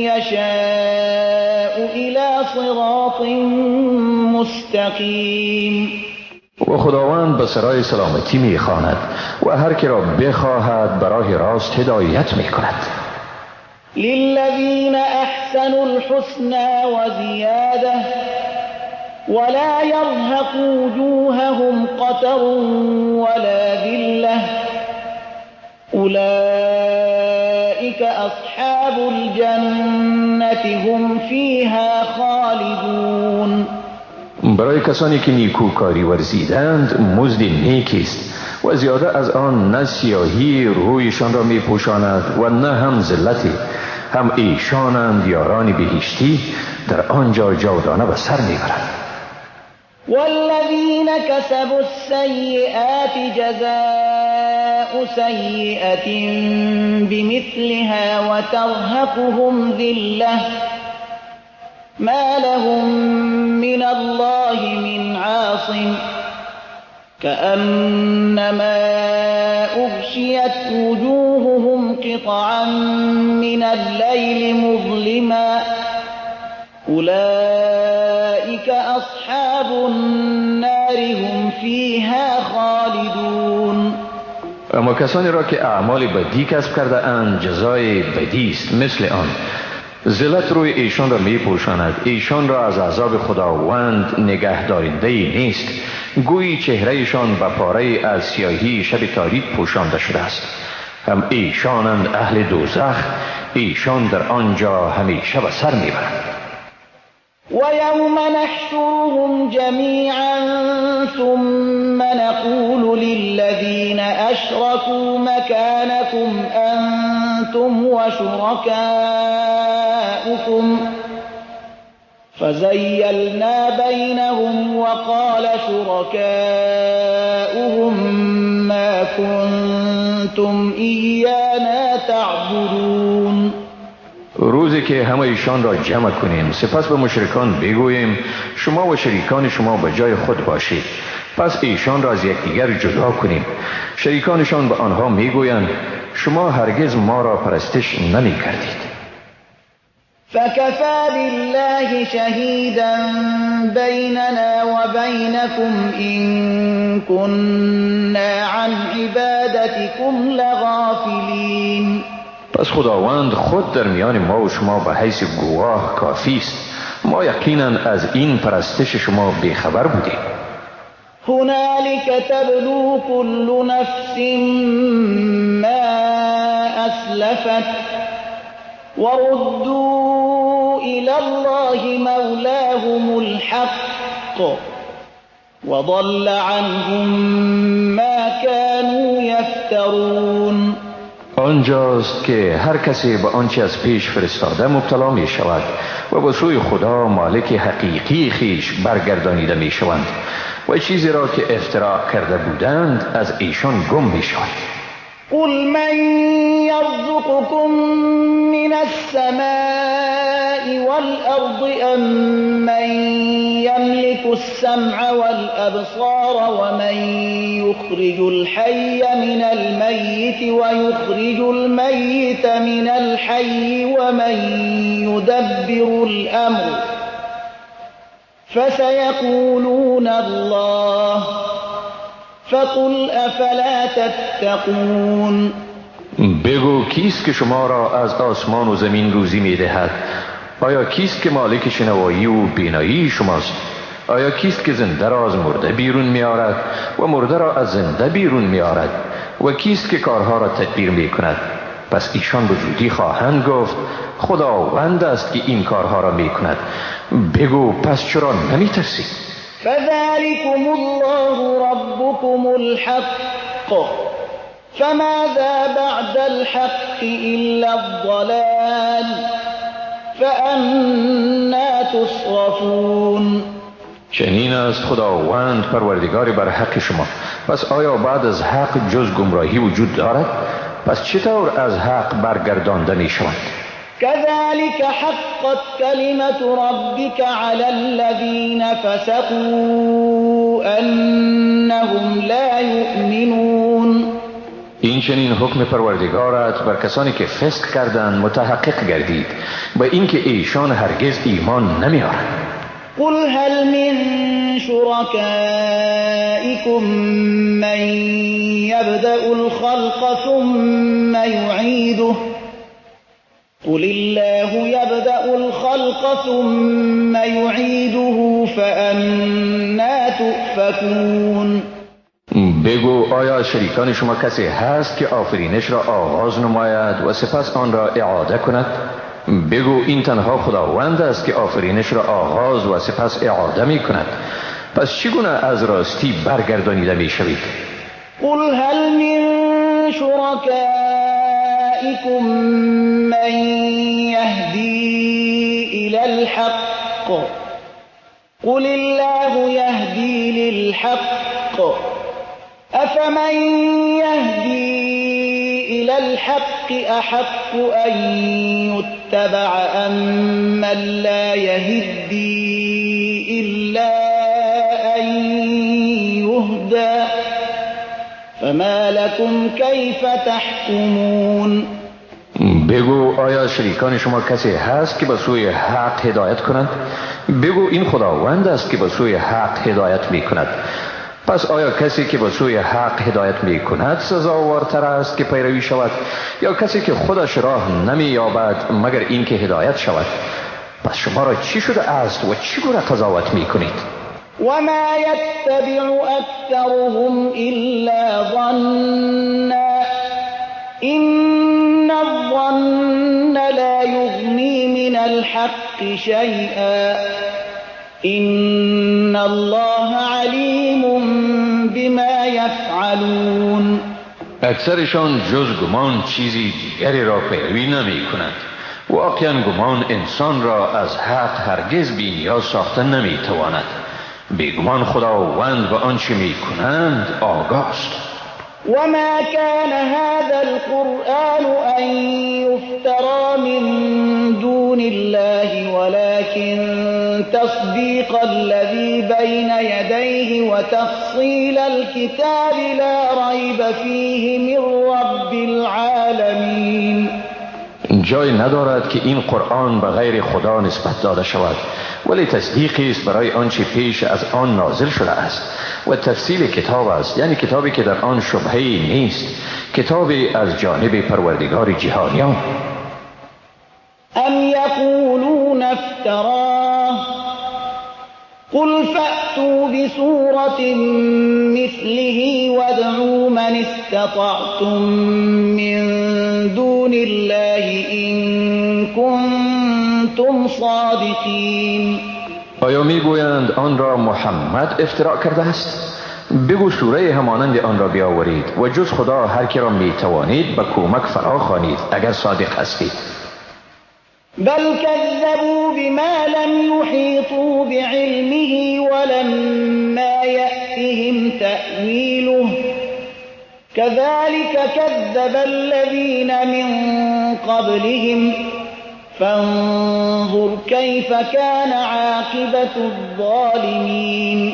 يشاء إلى صراط مستقيم. و خداوند به سرای سلامتی میخواند و هر که را بخواهد به راه راست هدایت میکند. للذین احسنوا الحسنى وزیاده ولا يرهق وجوههم قتر ولا ذله اولئك اصحاب الجنة هم فيها خالدون. برای کسانی که نیکوکاری ورزیدند مزد نیکی است و زیاده از آن نه سیاهی رویشان را می پوشاند و نه هم ذلتی، هم ایشانند یاران بهشتی در آنجا جاودانه به سر میبرند. والذین کسبوا السیئات جزاء سیئة بمثلها وترهقهم ذلة ما لهم من الله من عاصم كأنما أغشيت وجوههم قطعا من الليل مظلما أولئك أصحاب النار هم فيها خالدون. اما کسانی را که اعمال بدی کسب کرده اند جزای بدی است مثل آن. ذلت روی ایشان را می پوشاند، ایشان را از عذاب خداوند نگه دارنده نیست، گویی چهرهشان به پاره از سیاهی شب تاریک پوشانده شده است. هم ایشانند اهل دوزخ، ایشان در آنجا همیشه به سر میبرند. ويوم نحشرهم جميعا ثم نقول للذين أشركوا مكانكم أنتم وشركاؤكم فزيلنا بينهم وقال شركاؤهم ما كنتم إيانا تعبدون. روزی که همه ایشان را جمع کنیم سپس به مشرکان بگوییم شما و شریکان شما به جای خود باشید، پس ایشان را از یکدیگر جدا کنیم. شریکانشان به آنها میگویند شما هرگز ما را پرستش نمی کردید. فكفى بالله شهيدا بيننا وبينكم إن كنا عن عبادتكم لغافلين. پس خداوند خود در میان ما و شما به حیث گواه کافی است. ما یقینا از این پرستش شما بیخبر بودیم. هنالك تبلو كل نفس ما أسلفت وردوا إلى الله مولاهم الحق وضل عنهم ما كانوا يفترون. آنجاست که هر کسی به آنچه از پیش فرستاده مبتلا می شود و به سوی خدا مالک حقیقی خیش برگردانیده می شوند و چیزی را که افتراء کرده بودند از ایشان گم می شود. قل من يرزقكم من السماء والأرض أم من يملك السمع والأبصار ومن يخرج الحي من الميت ويخرج الميت من الحي ومن يدبر الأمر فسيقولون الله فقل افلا تتقون. بگو کیست که شما را از آسمان و زمین روزی می دهد؟ آیا کیست که مالک شنوایی و بینایی شماست؟ آیا کیست که زنده را از مرده بیرون می آرد و مرده را از زنده بیرون می آرد و کیست که کارها را تدبیر می کند؟ پس ایشان به زودی خواهند گفت خداوند است که این کارها را می کند. بگو پس چرا نمی ترسی؟ فذلكم الله ربكم الحق فماذا بعد الحق إلا الضلال فأنا تصرفون. چنین است خداوند پروردگار بر حق شما، پس آیا بعد از حق جز گمراهی وجود دارد؟ پس چطور از حق برگردانده می شوند؟ كذلك حقت كلمة ربك على الذين فسقوا أنهم لا يؤمنون. این چنین حکم پروردگارت بر کسانی که فسق کردند متحقق گردید به اینکه ایشان هرگز ایمان نمیارند. قل هل من شركائكم من يبدأ الخلق ثم يعيده قل الله يبدأ الخلق ثم يعيده فأنا تؤفكون. بگو آیا شریکان شما کسی هست که آفرینش را آغاز نماید و سپس آن را اعاده کند؟ بگو این تنها خداوند است که آفرینش را آغاز و سپس اعاده می کند. پس چگونه از راستی برگردانیده می شوید؟ قل هل من شركائكم من يهدي إلى الحق قل الله يهدي للحق أفمن يهدي إلى الحق أحق أن يتبع أم من لا يهدي إلا أن يهدى فما لكم كيف تحكمون. بگو آیا شریکان شما کسی هست که به سوی حق هدایت کند؟ بگو این خداوند است که به سوی حق هدایت می کند. پس آیا کسی که به سوی حق هدایت می کند سزاوارتر است که پیروی شود یا کسی که خودش راه نمی یابد مگر این که هدایت شود؟ پس شما را چی شده است و چگونه قضاوت می کنید؟ وما يتبع أكثرهم إلا ظنا إن الظن لا يغني من الحق شيئا إن الله عليم بما يفعلون. اکثرشان جز گمان چیزی دیگری را پیروی نمی کند. واقعا گمان انسان را از حق هرگز بی‌نیاز ساخته نمی تواند. بیگمان خداوند به آنچه می کنند آگاه است. وما كان هذا القرآن أن يفترى من دون الله ولكن تصديق الذي بين يديه وتفصيل الكتاب لا ريب فيه من رب العالمين. جای ندارد که این قرآن به غیر خدا نسبت داده شود، ولی تصدیقی است برای آنچه پیش از آن نازل شده است و تفصیل کتاب است، یعنی کتابی که در آن شبهه‌ای نیست، کتابی از جانب پروردگار جهانیان. ام یقولون افتراه قل فأتوا بسورة مثله وادعوا من استطعتم من دون الله إن كنتم صادقين. آیا میگویند آن را محمد افتراء کرده است؟ بگو سوره همانند آن را بیاورید و جز خدا هر که را میتوانید به کمک فرا خوانید اگر صادق هستید. بل كذبوا بما لم يحيطوا بعلمه ولما يأتهم تأويله كذلك كذب الذين من قبلهم فانظر كيف كان عاقبة الظالمين.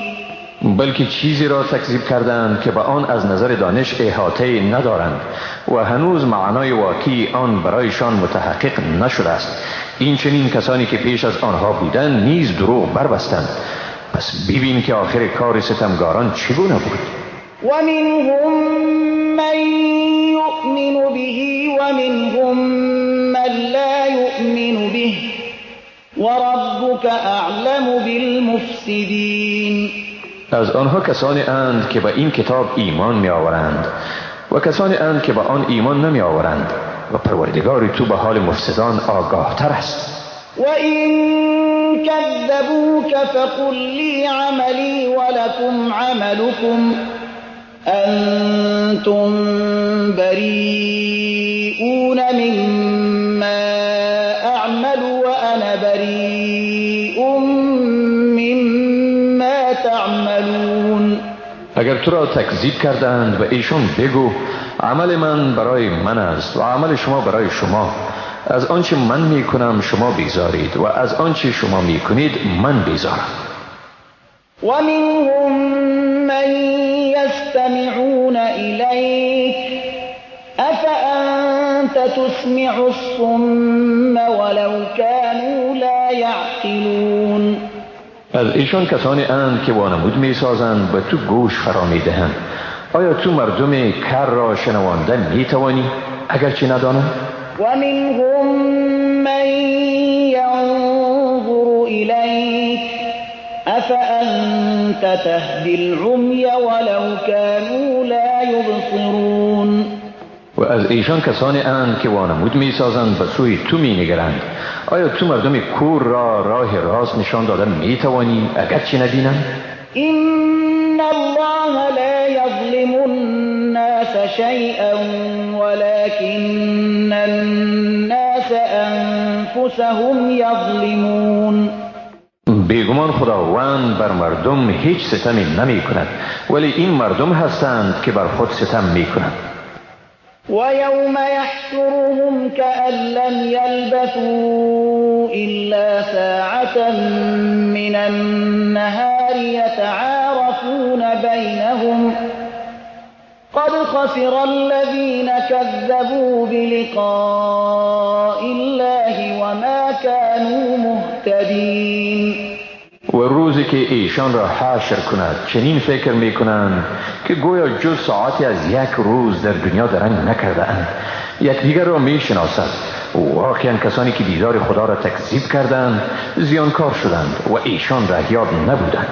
بلکه چیزی را تکذیب کردند که به آن از نظر دانش احاطه ندارند و هنوز معنای واقعی آن برایشان متحقق نشده است. این چنین کسانی که پیش از آنها بودند نیز دروغ بربستند. پس ببین که آخر کار ستمگاران چگونه بود. ومنهم من يؤمن به ومنهم من لا يؤمن به وربك أعلم بالمفسدين. از آنها کسانی اند که به این کتاب ایمان می آورند و کسانی اند که به آن ایمان نمی آورند و پروردگار تو به حال مفسدان آگاه تر است. وَإِن كَذَّبُوكَ فَقُل لِّي عَمَلِي وَلَكُمْ عَمَلُكُمْ أَنتُم بَرِيئُونَ مِمَّا أَعْمَلُ وَأَنَا بَرِيءٌ مِّمَّا تَعْمَلُونَ. اگر تو را تکذیب کردند و ایشان بگو عمل من برای من است و عمل شما برای شما. از آنچه من می کنم شما بیزارید و از آنچه شما می کنید من بیزارم. وَمِنْهُمْ مَنْ يَسْتَمِعُونَ إِلَيْكَ أَفَأَنْتَ تُسْمِعُ الصُّمَّ وَلَوْ كَانُوا لَا يَعْقِلُونَ. از ایشان کسانی اند که وانمود می سازند و تو گوش فرا می دهند. آیا تو مردم کر را شنوانده می توانی اگرچه ندانند؟ وَمِنْهُمْ مَنْ يَنْظُرُ إِلَيْكَ أَفَأَنْتَ تَهْدِي الْعُمْيَ وَلَوْ كَانُوا لَا يُبْصِرُونَ. و از ایشان کسانی اند که وانمود می سازند به سوی تو می نگرند. آیا تو مردم کور را راه راست نشان داده می توانی اگرچه ندینند؟ إِنَّ اللَّهَ لَا يَظْلِمُ النَّاسَ شَيْئًا وَلَكِنَّ النَّاسَ أَنفُسَهُمْ يَظْلِمُونَ. بیگمان خداوند بر مردم هیچ ستمی نمی کند ولی این مردم هستند که بر خود ستم می کنند. وَيَوْمَ يَحْشُرُهُمْ كَأَن لَّمْ يَلْبَثُوا إِلَّا سَاعَةً مِّنَ النَّهَارِ يَتَعَارَفُونَ بَيْنَهُمْ قَدْ خَسِرَ الَّذِينَ كَذَّبُوا بِلِقَاءِ اللَّهِ وَمَا كَانُوا مُهْتَدِينَ. و روزی که ایشان را حشر کند چنین فکر می کنند که گویا جز ساعتی از یک روز در دنیا درنگ نکرده اند. یکدیگر را می شناسند. واقعا کسانی که دیدار خدا را تکذیب کردند زیانکار شدند و ایشان رهیاب نبودند.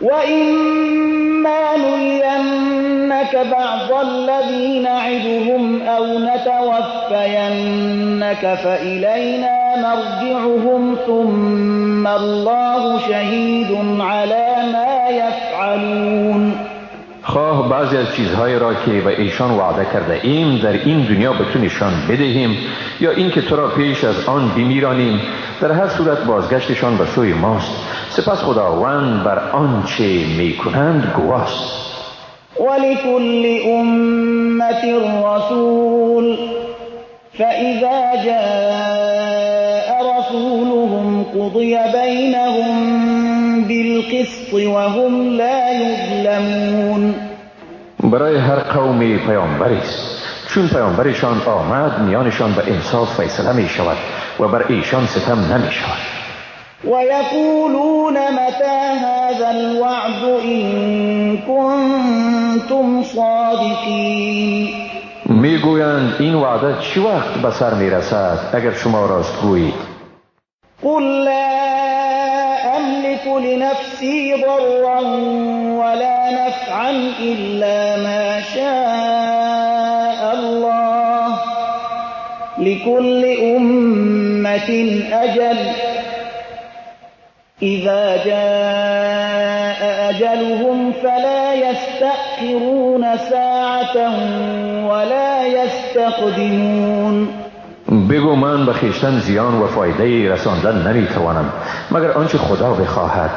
وَإِمَّا نُرِيَنَّكَ بَعْضَ الَّذِي نَعِدُهُمْ أَوْ نَتَوَفَّيَنَّكَ فَإِلَيْنَا مَرْجِعُهُمْ ثُمَّ اللَّهُ شَهِيدٌ عَلَى مَا يَفْعَلُونَ. خواه بعضی از چیزهای را که به ایشان وعده کرده ایم در این دنیا به تو نشان بدهیم یا این که تو را پیش از آن بمیرانیم، در هر صورت بازگشتشان به سوی ماست. سپس خداوند بر آنچه می کنند گواست. وَلِكُلِّ أُمَّةٍ رَّسُولٌ فَإِذَا جَاءَ رَسُولُهُمْ قُضِيَ بَيْنَهُم بِالْقِسْطِ وَهُمْ لَا يُظْلَمُونَ. برای هر قومی پیامبری است. چون پیامبرشان آمد میانشان به انصاف فیصله می شود و بر ایشان ستم نمی شود. وَيَقُولُونَ مَتَى هَذَا الْوَعْدُ إِن كُنتُمْ صَادِقِينَ. میگویند این وعده چی وقت به سر می رسد اگر شما راست گویید؟ قُل لَّا أَمْلِكُ لِنَفْسِي ضَرًّا وَلَا نَفْعًا إِلَّا مَا شَاءَ اللَّهُ لِكُلِّ أُمَّةٍ أَجَلٌ إذا جاء أجلهم فلا يستأخرون ساعة ولا يستقدمون. بگو من به خویشتن زیان و فایده رساندن نمیتوانم مگر آنچه خدا بخواهد.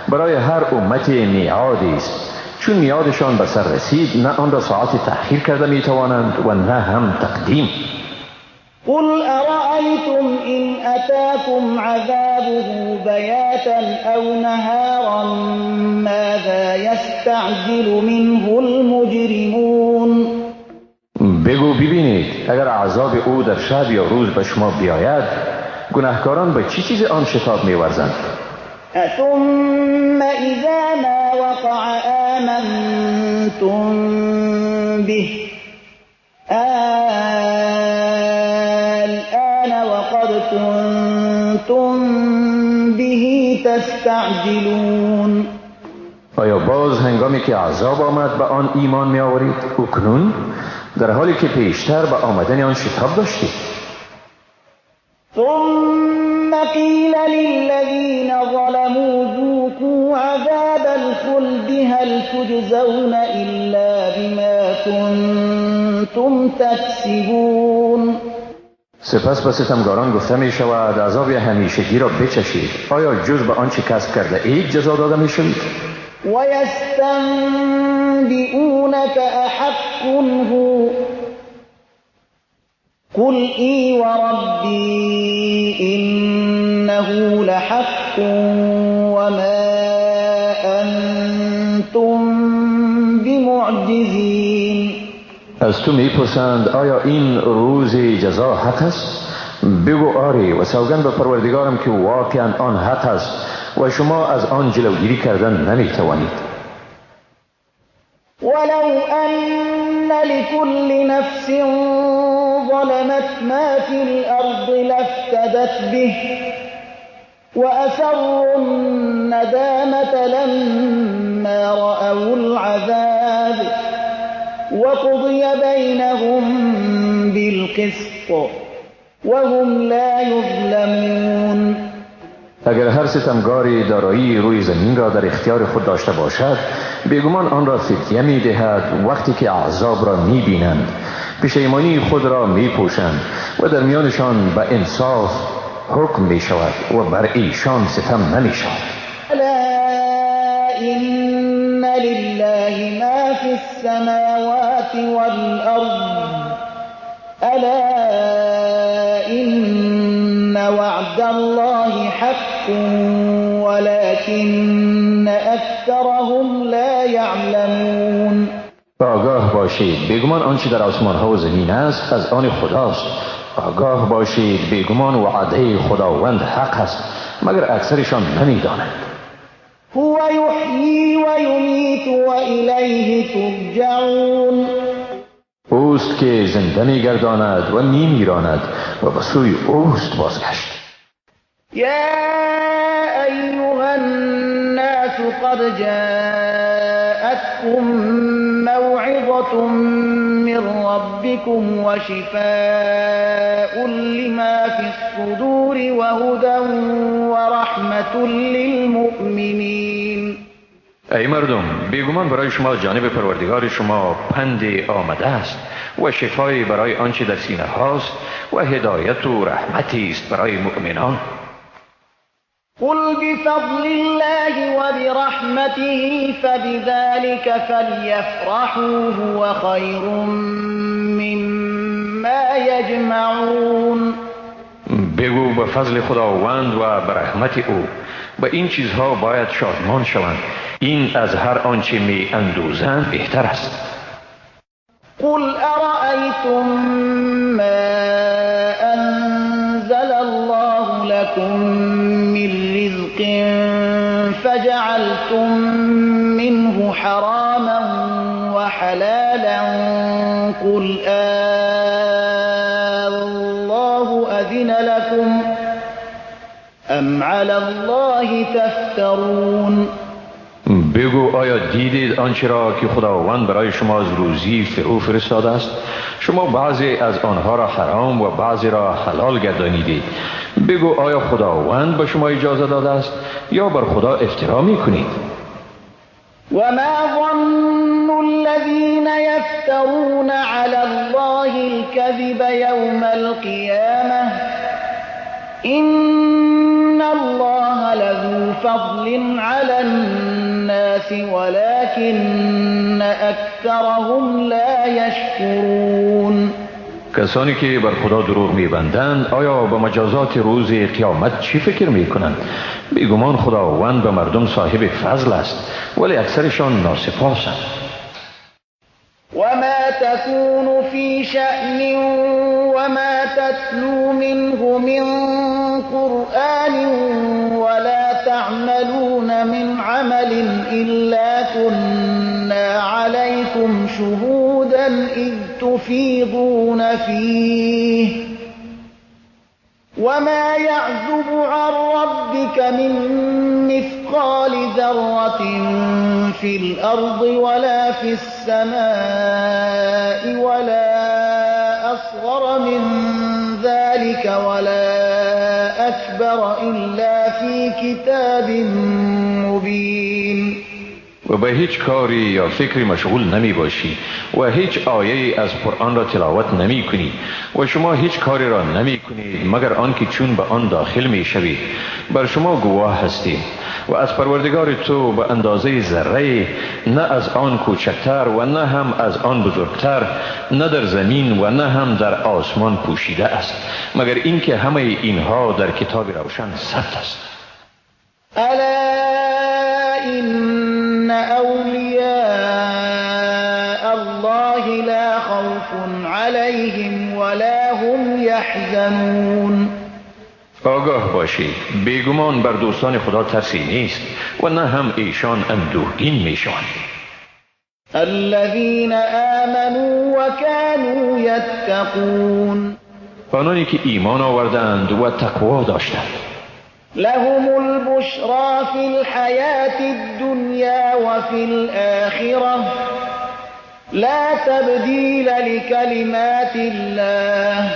برای هر امت میعادی است، چون میعادشان به سر رسید نه آن را ساعت تأخیر کرده میتوانند و نه هم تقدیم. قل أرأيتم إن أتاكم عذابه بياتا أو نهارا ماذا يستعجل منه المجرمون. بگو ببینید اگر عذاب او در شب یا روز به شما بیاید گناهکاران به چی چیز آن شتاب می‌ورزند؟ ثم إذا ما وقع آمنتم به الآن وقد كنتم به تستعجلون. آیا باز هنگامی که عذاب آمد به آن ایمان می آورید؟ اکنون در حالی که پیشتر به آمدن آن شتاب داشتید. ثم قیل للذین ظلموا ذوقوا عذاب الخلد هل تجزون الا بما کنتم تکسبون. سپس به ستمگاران گفته می شود عذاب همیشگی را بچشید، آیا جز به آنچه کسب کرده اید جزا داده می شوید؟ وَيَسْتَنْبِئُونَكَ أَحَقٌّ هُوَ قُلْ إِي وَرَبِّي إِنَّهُ لَحَقٌّ وَمَا أَنْتُمْ بِمُعْجِزِينَ. از تو میپرسند آیا این روز جزا حق است؟ بگو آری و سوگند به پروردگارم که واقعا آن حق است و شما از آن جلوگیری کردن نمیتوانید. ولو أن لكل نفس ظلمت ما في الأرض لافتدت به وأسروا الندامة لما رأوا العذاب وقضي بينهم بالقسط وهم لا يظلمون. اگر هر ستمگاری دارایی روی زمین را در اختیار خود داشته باشد بیگمان آن را فدیه می دهد. وقتی که عذاب را می بینند پشیمانی خود را می پوشند و در میانشان به انصاف حکم می شود و بر ایشان ستم نمی شود. الا ان لله ما فی السماوات والارض الا ان وعد الله حق ولكن اکثرهم لا يعلمون. آگاه باشید بیگمان آنچه در آسمان ها و زمین است از آن خداست. آگاه باشید بیگمان وعده خداوند حق است مگر اکثرشان نمیدانند. هو یحیی و یمیت و الیه ترجعون. اوست که زنده میگرداند و میمیراند و به سوی اوست بازگشت. یا ایها الناس قد جاءتكم موعظة من ربكم وشفاء لما في الصدور وهدى ورحمة للمؤمنين. ای مردم بیگمان برای شما جانب پروردگار شما پند آمده است و شفای برای آنچه در سینه هاست و هدایت و رحمتی است برای مؤمنان. قل بفضل الله وبرحمته فبذلك فليفرحوا هو خير مما يجمعون. بگو به فضل خداوند و به رحمت او به این چیزها باید شادمان شوند، این از هر آنچه می اندوزند بهتر است. قل أرأيتم ما أنزل الله لكم من رزق فجعلتم منه حراما وحلالا قل الله أذن لكم أم على الله تفترون. بگو آیا دیدید آنچه را که خداوند برای شما از روزی فرو فرستاده است؟ شما بعضی از آنها را حرام و بعضی را حلال گردانیدید. بگو آیا خداوند به شما اجازه داده است یا بر خدا افترا میکنید؟ وما ظن الذين يفترون على الله الكذب يوم القيامة إن الله لذو فضل على الناس ولكن أكثرهم لا يشكرون. کسانی که بر خدا دروغ میبندند آیا به مجازات روز قیامت چی فکر میکنند؟ بیگمان خداوند به مردم صاحب فضل است ولی اکثرشان ناسپاسند. وما تكون في شأن وما تتلو منه من قرآن ولا تعملون من عمل إلا كنا عليكم شهودا إذ تفيضون فيه وما يعزب عن ربك من مثقال ذرة في الأرض ولا في السماء ولا أصغر من ذلك ولا أكبر إلا في كتاب مبين. و به هیچ کاری یا فکری مشغول نمی باشی و هیچ آیه از قرآن را تلاوت نمی کنی و شما هیچ کاری را نمی کنید مگر آنکه چون به آن داخل می شوید بر شما گواه هستیم و از پروردگار تو به اندازه ذره نه از آن کوچکتر و نه هم از آن بزرگتر نه در زمین و نه هم در آسمان پوشیده است مگر اینکه همه اینها در کتاب روشن ثبت است. الا إن أولياء الله لا خوف عليهم ولا هم يحزنون. آگاه باشید بیگمان بر دوستان خدا ترسی نیست و نه هم ایشان اندوهگین میشوند. الذين آمنوا وكانوا يتقون. آنانی که ایمان آوردند و تقوا داشتند. لهم البشرى في الحياة الدنيا وفي الآخرة لا تبديل لكلمات الله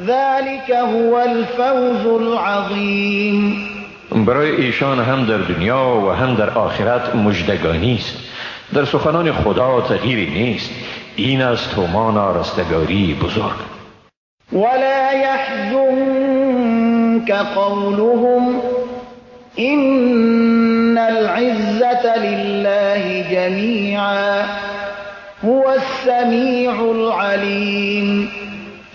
ذلك هو الفوز العظيم. برای ایشان هم در دنیا و هم در آخرت مژدگانی است. در سخنان خدا تغییری نیست. این است همان رستگاری بزرگ. ولا يحزنك قولهم إن العزة لله جميعا هو السميع العليم.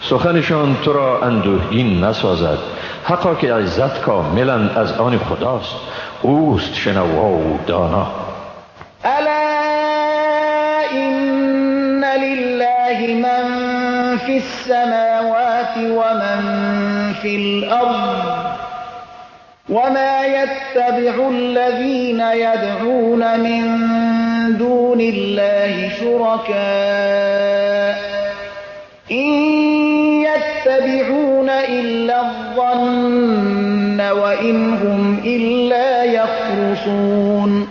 سخنشان تو را اندوهگین نسازد. حقا که عزت کاملا از آن خداست. اوست شنوا و دانا. الا إن لله من في السماوات ومن في الأرض وما يتبع الذين يدعون من دون الله شركاء إن يتبعون إلا الظن وإن هم إلا يخرصون.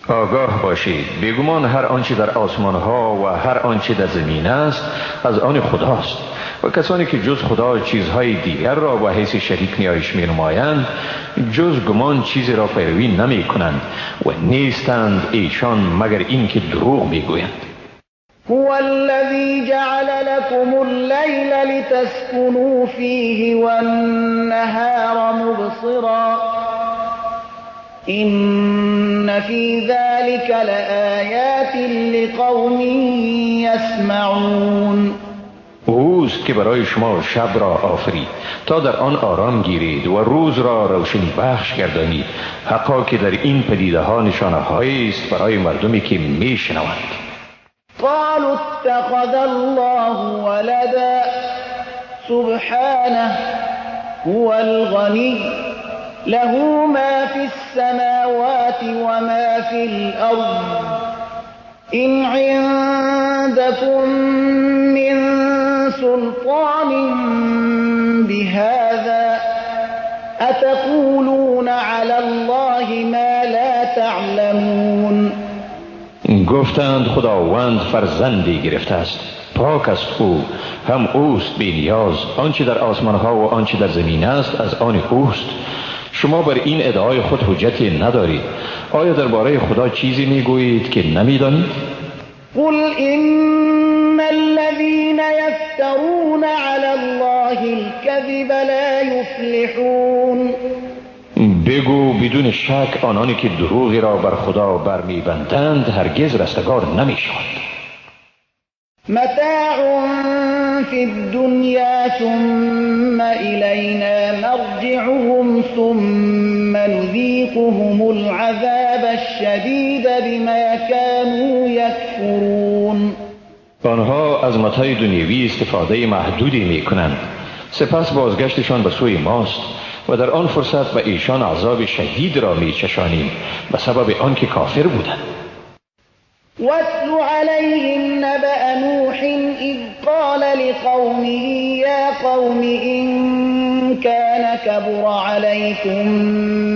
آگاه باشید بیگمان هر آنچه در آسمان ها و هر آنچه در زمین است از آن خداست و کسانی که جز خدا چیزهای دیگر را با حیث شریک نیایش می نمایند جز گمان چیزی را پیروی نمی کنند و نیستند ایشان مگر این که دروغ می گویند. هو الذي جعل لكم الليل لتسكنوا فيه والنهار مبصرا إن في ذلك لآيات لقوم يسمعون. اوست که برای شما شب را آفرید تا در آن آرام گیرید و روز را روشنی بخش گردانید. حقا که در این پدیده ها نشانه هایی است برای مردمی که می شنوند. قالوا اتخذ الله ولدا سبحانه هو الغني له ما في السماوات وما في الأرض إن عندكم من سلطان بهذا أتقولون على الله ما لا تعلمون. گفتند خداوند فرزندی گرفته است، پاک است او، هم اوست بی نیاز، آنچه در آسمان ها و آنچه در زمین است از آن اوست. شما بر این ادعای خود حجتی ندارید. آیا درباره خدا چیزی میگویید که نمیدانید؟ قل إن الذين يفترون على الله الكذب لا يفلحون. بگو بدون شک آنانی که دروغی را بر خدا برمیبندند هرگز رستگار نمیشوند. متاع في الدنيا ثم إلينا مرجعهم ثم نذيقهم العذاب الشديد بما كانوا يكفرون. آنها از متاع دنیوی استفاده محدودی می کنند، سپس بازگشتشان به سوی ماست و در آن فرصت به ایشان عذاب شدید را می چشانیم به سبب آنکه کافر بودند. واتل عليهم نبأ نوح إذ قال لقومه يا قوم إن كان كبر عليكم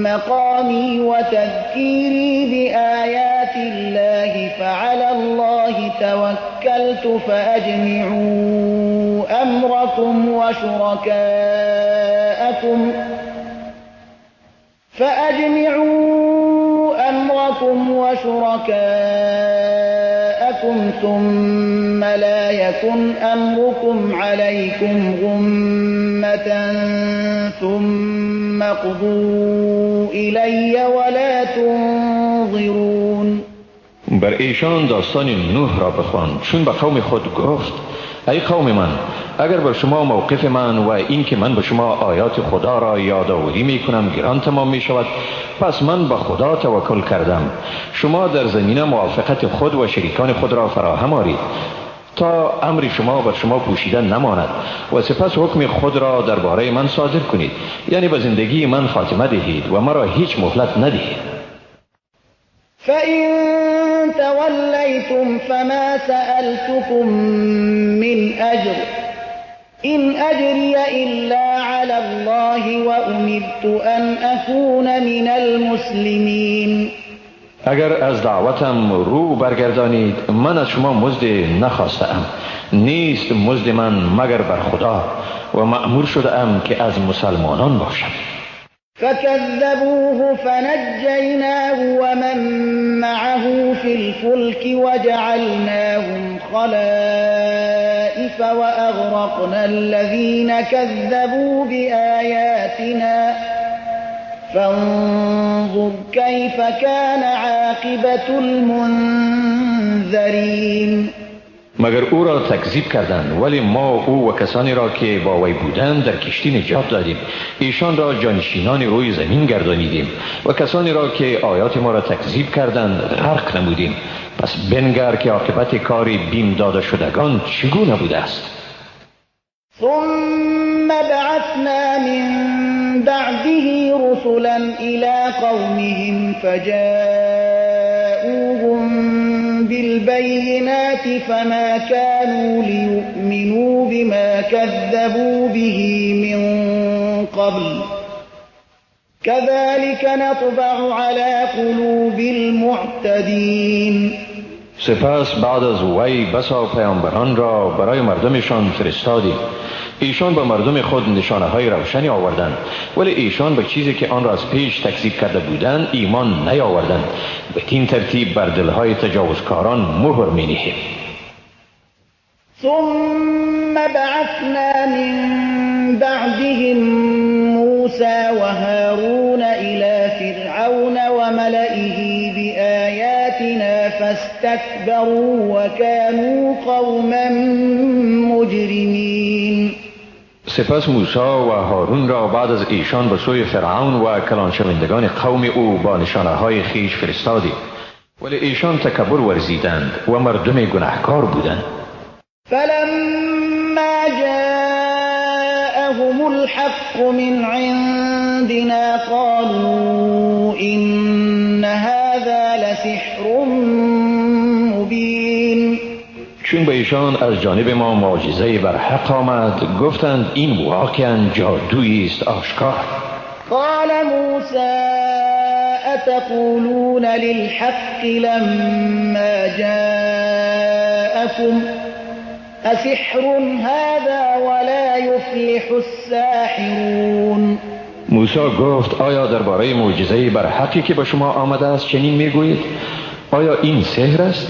مقامي وتذكيري بآيات الله فعلى الله توكلت فأجمعوا أمركم وشركاءكم ثم لا يكن أمركم عليكم غمة ثم اقضوا إلي ولا تنظرون. بر ایشان داستان نوح را بخوان چون به قوم خود گفت ای قوم من، اگر بر شما موقف من و این که من به شما آیات خدا را یادآوری می کنم گران تمام می شود، پس من به خدا توکل کردم. شما در زمینه موافقت خود و شریکان خود را فراهم آرید تا امر شما بر شما پوشیده نماند و سپس حکم خود را درباره من صادر کنید، یعنی به زندگی من خاتمه دهید و مرا هیچ مهلت ندهید. فإن توليتم فما سألتكم من أجر إن أجري إلا على الله وأمرت أن أكون من المسلمين. اگر از دعوتم رو برگردانید من از شما مزد نخواستم، نیست مزد من مگر بر خدا و مأمور شدم که از مسلمانان باشم. فكذبوه فنجيناه ومن معه في الفلك وجعلناهم خلائف وأغرقنا الذين كذبوا بآياتنا فانظر كيف كان عاقبة المنذرين. مگر او را تکذیب کردند، ولی ما او و کسانی را که با وی بودند در کشتی نجات دادیم، ایشان را جانشینان روی زمین گردانیدیم و کسانی را که آیات ما را تکذیب کردند غرق نمودیم. پس بنگر که عاقبت کاری بیم داده شدگان چگونه بوده است. ثم بعثنا من بعده رسلا إلى قومهم فجاءوهم بالبينات فما كانوا ليؤمنوا بما كذبوا به من قبل كذلك نطبع على قلوب المعتدين. سپس بعد از وی بسا پیامبران را برای مردمشان فرستادیم. ایشان به مردم خود نشانه های روشنی آوردند، ولی ایشان به چیزی که آن را از پیش تکذیب کرده بودند ایمان نیاوردند. به این ترتیب بر دلهای تجاوزکاران مهر می نهیم. ثم بعثنا من بعدهم موسى وهارون إلى فرعون وملئه بآياتنا فاستكبروا وكانوا قوما مجرمين. سپس موسی و هارون را بعد از ایشان به سوی فرعون و کلان شوندگان قوم او با نشانه های خیش فرستادیم، ولی ایشان تکبر ورزیدند و مردم گناهکار بودند. فلما جاءهم الحق من عندنا قالوا إن هذا لسحر مبين. چون به ایشان از جانب ما معجزه بر حق آمد گفتند این واقعا جادویی است آشکار. قال موسى أتقولون للحق لما جاءكم أسحر هذا ولا يفلح الساحرون. موسی گفت آیا درباره معجزه‌ای بر حقی که به شما آمده است چنین میگویید؟ آیا این سحر است؟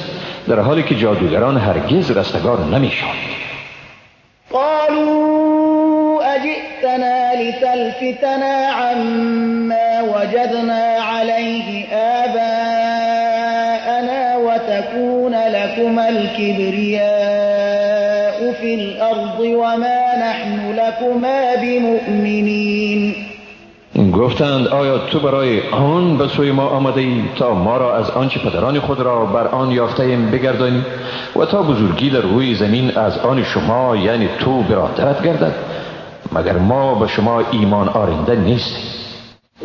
در حالی که جادوگران هرگز رستگار نمیشوند. قالوا أجئتنا لتلفتنا عما وجدنا عليه آباءنا وتكون لكما الكبرياء في الأرض وما نحن لكما بمؤمنين. گفتند آیا تو برای آن به سوی ما آمده ای تا ما را از آنچه پدران خود را بر آن یافته ایم بگردانی و تا بزرگی در روی زمین از آن شما یعنی تو برادرت گردد؟ مگر ما به شما ایمان آرنده نیستیم.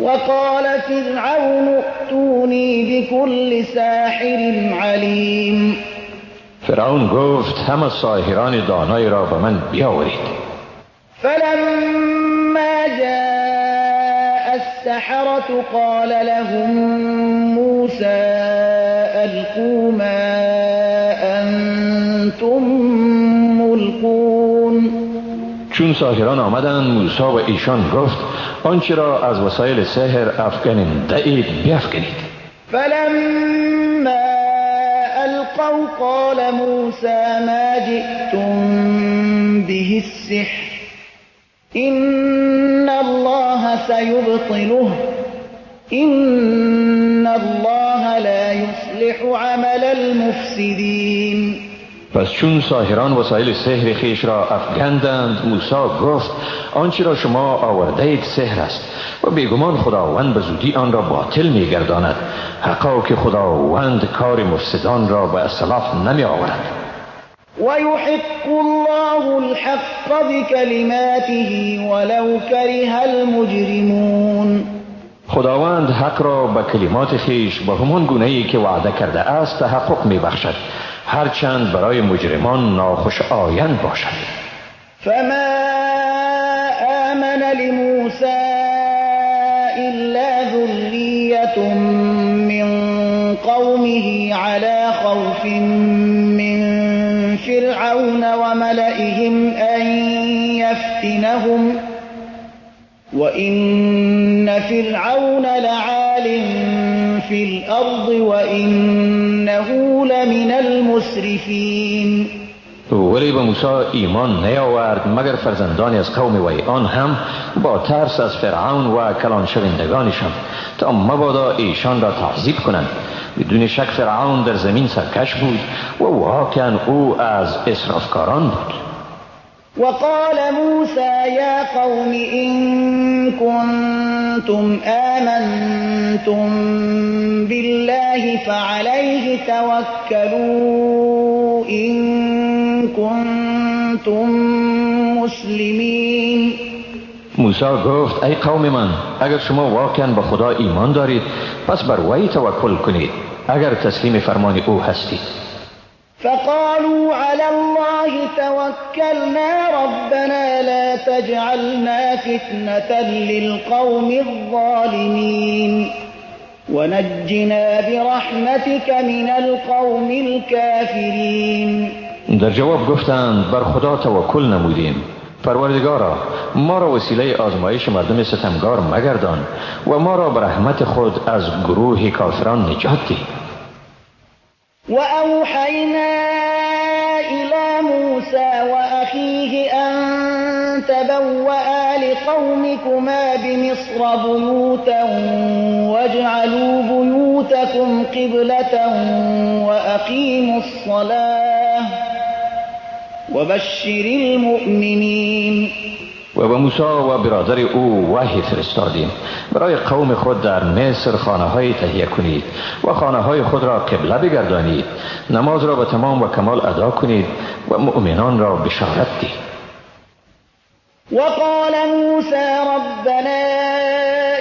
وقال فرعون ائتوني بكل ساحر علیم. فرعون گفت همه ساحران دانای را به من بیاورید. فلما جاء السحرة قال لهم موسى ألقوا ما أنتم ملقون. چون ساحران آمدند موسی و ایشان گفت آنچه را از وسایل سحر افکننده اید بیفکنید. فلما ألقوا قال موسى ما جئتم به السحر إن الله سيبطله إن الله لا يصلح عمل المفسدين. پس چون ساحران وسایل سحر خیش را افکندند موسی گفت آنچه را شما آورده اید سحر است و بیگمان خداوند به زودی آن را باطل می‌گرداند. حقا که خداوند کار مفسدان را به اصلاح نمی آورد. ويحق الله الحق بكلماته ولو كره المجرمون. خداوند حق را به کلمات خیش به همان گونه‌ای که وعده کرده است تحقق می‌بخشد هرچند برای مجرمان ناخوش آیند باشد. فما آمن لموسى إلا ذرية من قومه على خوف من فرعون وملئهم أن يفتنهم وإن فرعون لعال في الأرض وإنه لمن المسرفين. ولی به موسی ایمان نیاورد مگر فرزندانی از قوم وی، آن هم با ترس از فرعون و کلان شوندگانشان تا مبادا ایشان را تعذیب کنند. بدون شک فرعون در زمین سرکش بود و واقعا او از اسرافکاران بود. وقال موسى يا قوم إن كنتم آمنتم بالله فعليه توكلوا إن كنتم مسلمين. موسی گفت ای قوم من اگر شما واقعا به خدا ایمان دارید پس بر وی توکل کنید اگر تسلیم فرمان او هستید. فقالوا على الله توكلنا ربنا لا تجعلنا فتنة للقوم الظالمين ونجنا برحمتك من القوم الكافرين. در جواب گفتند بر خدا توکل نمودیم، پروردگارا ما را وسیله آزمایش مردم ستمگار مگردان و ما را به رحمت خود از گروه کافران نجات ده. وأوحينا إلى موسى وأخيه أن تبوأ لقومكما بمصر بيوتا واجعلوا بيوتكم قبلة وأقيموا الصلاة وبشر المؤمنين. و به موسی و برادر او وحی فرستادیم برای قوم خود در مصر خانه‌های تهیه کنید و خانه‌های خود را قبله بگردانید، نماز را به تمام و کمال ادا کنید و مؤمنان را بشارت دهید. وقال موسى ربنا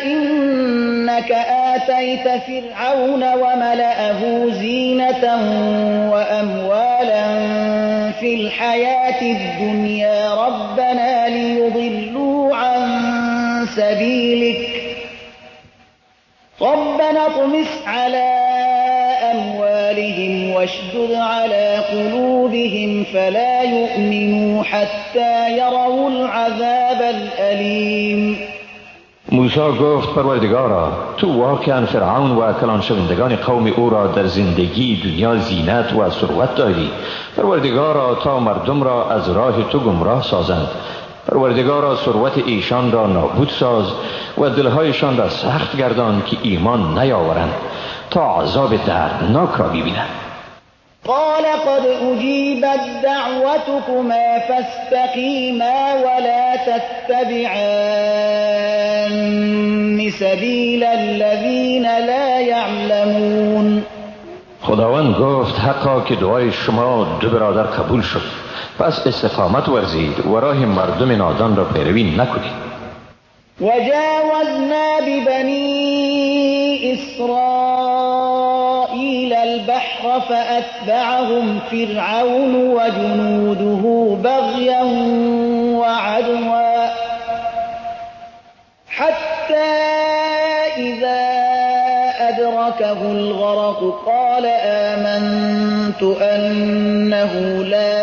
إنك آتيت فرعون وملأه زينة وأموالا في الحياة الدنيا ربنا ليضلوا عن سبيلك ربنا اطمس على أموالهم واشدد على قلوبهم فلا يؤمنوا حتى يروا العذاب الأليم. موسی گفت پروردگارا تو واقعا فرعون و کلان شوندگان قوم او را در زندگی دنیا زینت و ثروت دادی. پروردگارا تا مردم را از راه تو گمراه سازند. پروردگارا ثروت ایشان را نابود ساز و دلهایشان را سخت گردان که ایمان نیاورند تا عذاب دردناک را ببینند. قال قد أجيبت دعوتكما فاستقيما ولا تتبعان سبيل الذين لا يعلمون. خداوند گفت حقا که دعای شما دو برادر قبول شد، پس استقامت ورزید و راه مردم نادان را پیروی نکنید. وجاوزنا ببني إسرائيل البحر فأتبعهم فرعون وجنوده بغيا وعدوا حتى إذا أدركه الغرق قال آمنت أنه لا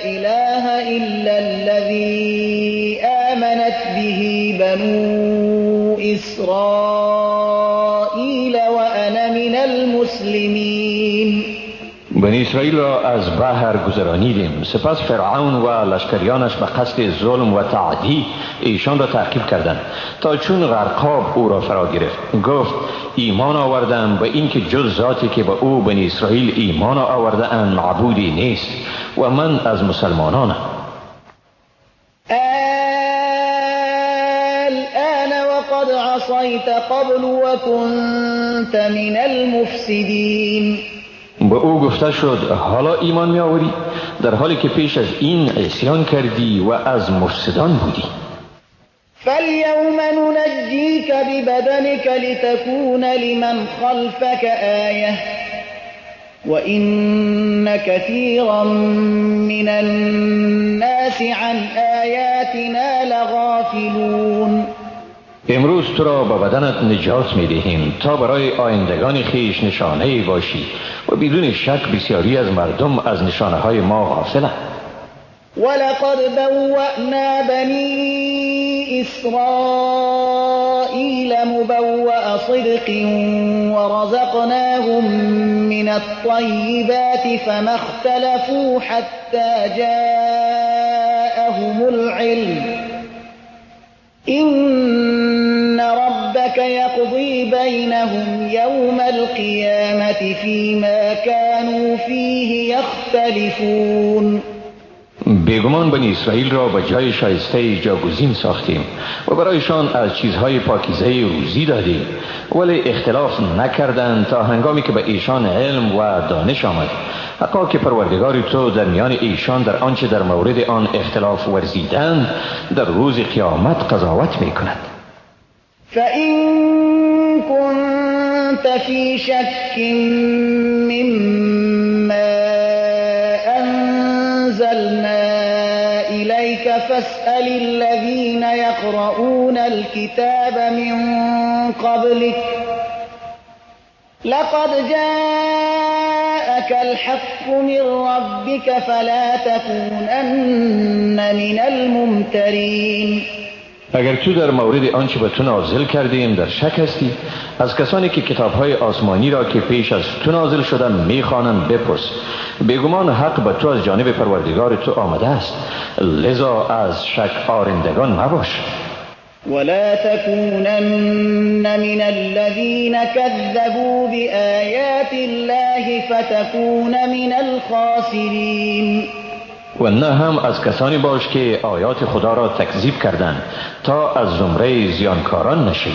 إله إلا الذي آمنت به بنو إسرائيل وأنا من المسلمين. بنی اسرائیل را از بحر گذرانیدیم، سپس فرعون و لشکریانش به قصد ظلم و تعدی ایشان را تعقیب کردند تا چون غرقاب او را فرا گرفت گفت ایمان آوردم به اینکه جز ذاتی که به او بنی اسرائیل ایمان آورده اند معبودی نیست و من از مسلمانانم. الآن وقد عصيت قبل وكنت من المفسدين. به او گفته شد حالا ایمان می آوری در حالی که پیش از این عصیان کردی و از مفسدان بودی. فاليوم ننجيك ببدنك لتكون لمن خلفك آية وإن كثيرا من الناس عن آياتنا لغافلون. امروز تو را با بدنت نجات می دهیم تا برای آیندگان خیش نشانه باشی و بدون شک بسیاری از مردم از نشانه های ما غافلند. ولقد بوأنا بني إسرائيل مبوأ صدق ورزقناهم من الطيبات فما اختلفوا حتى جاءهم العلم إن ربك يقضي بينهم يوم القيامة فيما كانوا فيه يختلفون. بیگمان بنی اسرائیل را به جای شایسته جاگزین ساختیم و برایشان از چیزهای پاکیزه روزی دادیم، ولی اختلاف نکردند تا هنگامی که به ایشان علم و دانش آمد. حقا که پروردگار تو در میان ایشان در آنچه در مورد آن اختلاف ورزیدند در روز قیامت قضاوت می کند. فَإِن كُنتَ فِي شَكٍّ مِّمَّا أَنزَلْنَا إِلَيْكَ فَاسْأَلِ الَّذِينَ يَقْرَؤُونَ الْكِتَابَ مِن قَبْلِكَ لَقَدْ جَاءَكَ الْحَقُّ مِن رَّبِّكَ فَلَا تَكُونَنَّ مِنَ الْمُمْتَرِينَ. اگر تو در مورد آنچه به تو نازل کردیم در شک هستی، از کسانی که کتاب‌های آسمانی را که پیش از تو نازل شدن می‌خوانند بپرس. بیگمان حق به تو از جانب پروردگار تو آمده است، لذا از شک آرندگان مباش. ولا تكونن من الذين كذبوا بآيات الله فتكون من الخاسرين. و نه هم از کسانی باش که آیات خدا را تکذیب کردند تا از زمره زیانکاران نشی.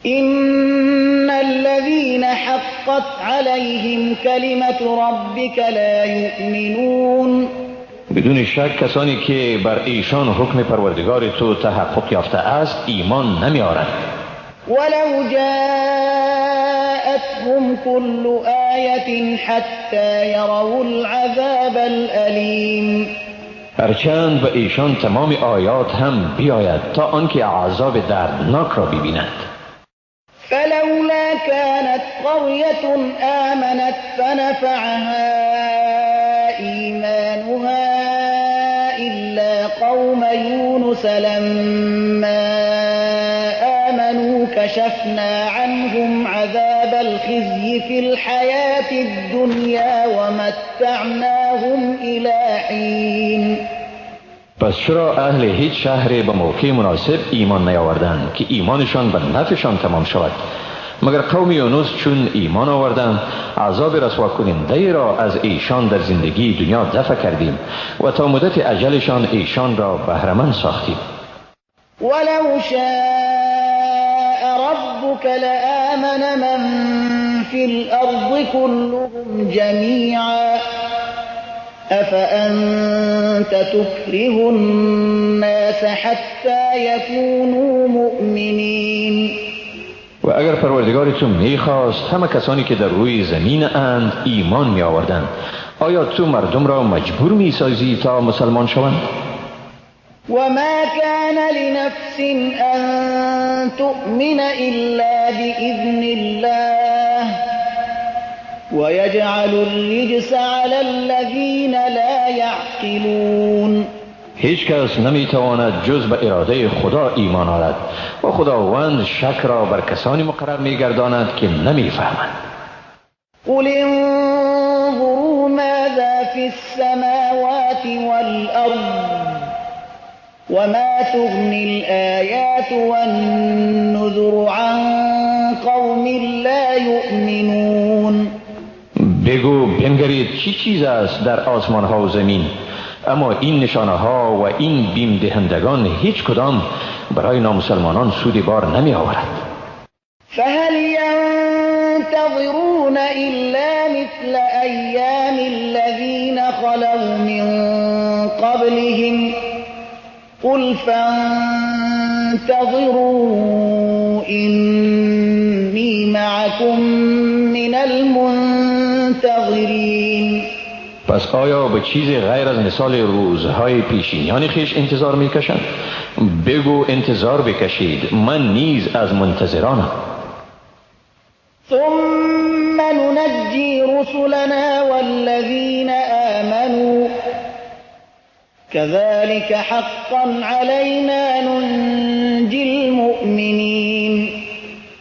إن الذين حقت عليهم كلمة ربك لا يؤمنون. بدون شک کسانی که بر ایشان حکم پروردگار تو تحقق یافته است ایمان نمی آورند. ولو جاءتهم كل آية حتى يروا العذاب الأليم. هرچند به ایشان تمام آیات هم بیاید تا آنکه عذاب دردناک را ببینند. فلولا كانت قرية آمنت فنفعها إيمانها إلا قوم يونس لما آمنوا كشفنا عنهم عذاب الخزي في الحياة الدنيا ومتعناهم إلى حين. پس چرا اهل هیچ شهری به موقع مناسب ایمان نیاوردند که ایمانشان به نفعشان تمام شود، مگر قوم یونس چون ایمان آوردند عذاب رسوا کننده را از ایشان در زندگی دنیا دفع کردیم و تا مدت اجلشان ایشان را بهره‌مند ساختیم. ولو شاء ربك لآمن من في الأرض كلهم جميعا أفأنت تكره الناس حتى يكونوا مؤمنين. و اگر پروردگار تو میخواست همه کسانی که در روی زمین اند ایمان می آوردند، آیا تو مردم را مجبور می سازی تا مسلمان شوند؟ وما كان لنفس أن تؤمن إلا بإذن الله ويجعل الرجس على الذين لا يعقلون. هیچ کس نمیتواند جز به اراده خدا ایمان آورد و خداوند شک را بر کسانی مقرر میگرداند که نمیفهمند. قل انظروا ماذا في السماوات والأرض وما تغني الآيات والنذر عن قوم لا يؤمنون. بگو بنگرید چی چیز است در آسمان ها و زمین، اما این نشانه ها و این بیم دهندگان هیچ کدام برای نامسلمانان سودی بار نمی آورد. فهل ينتظرون إلا مثل أيام الذين خلوا من قبلهم قل فانتظروا إني معكم من المنتظرين. پس آیا به چیزی غیر از مثال روزهای پیشینیان خیش انتظار میکشند؟ بگو انتظار بکشید، من نیز از منتظرانم. ثم ننجي رسلنا والذين آمنوا كذلك حقا علينا ننجي المؤمنين.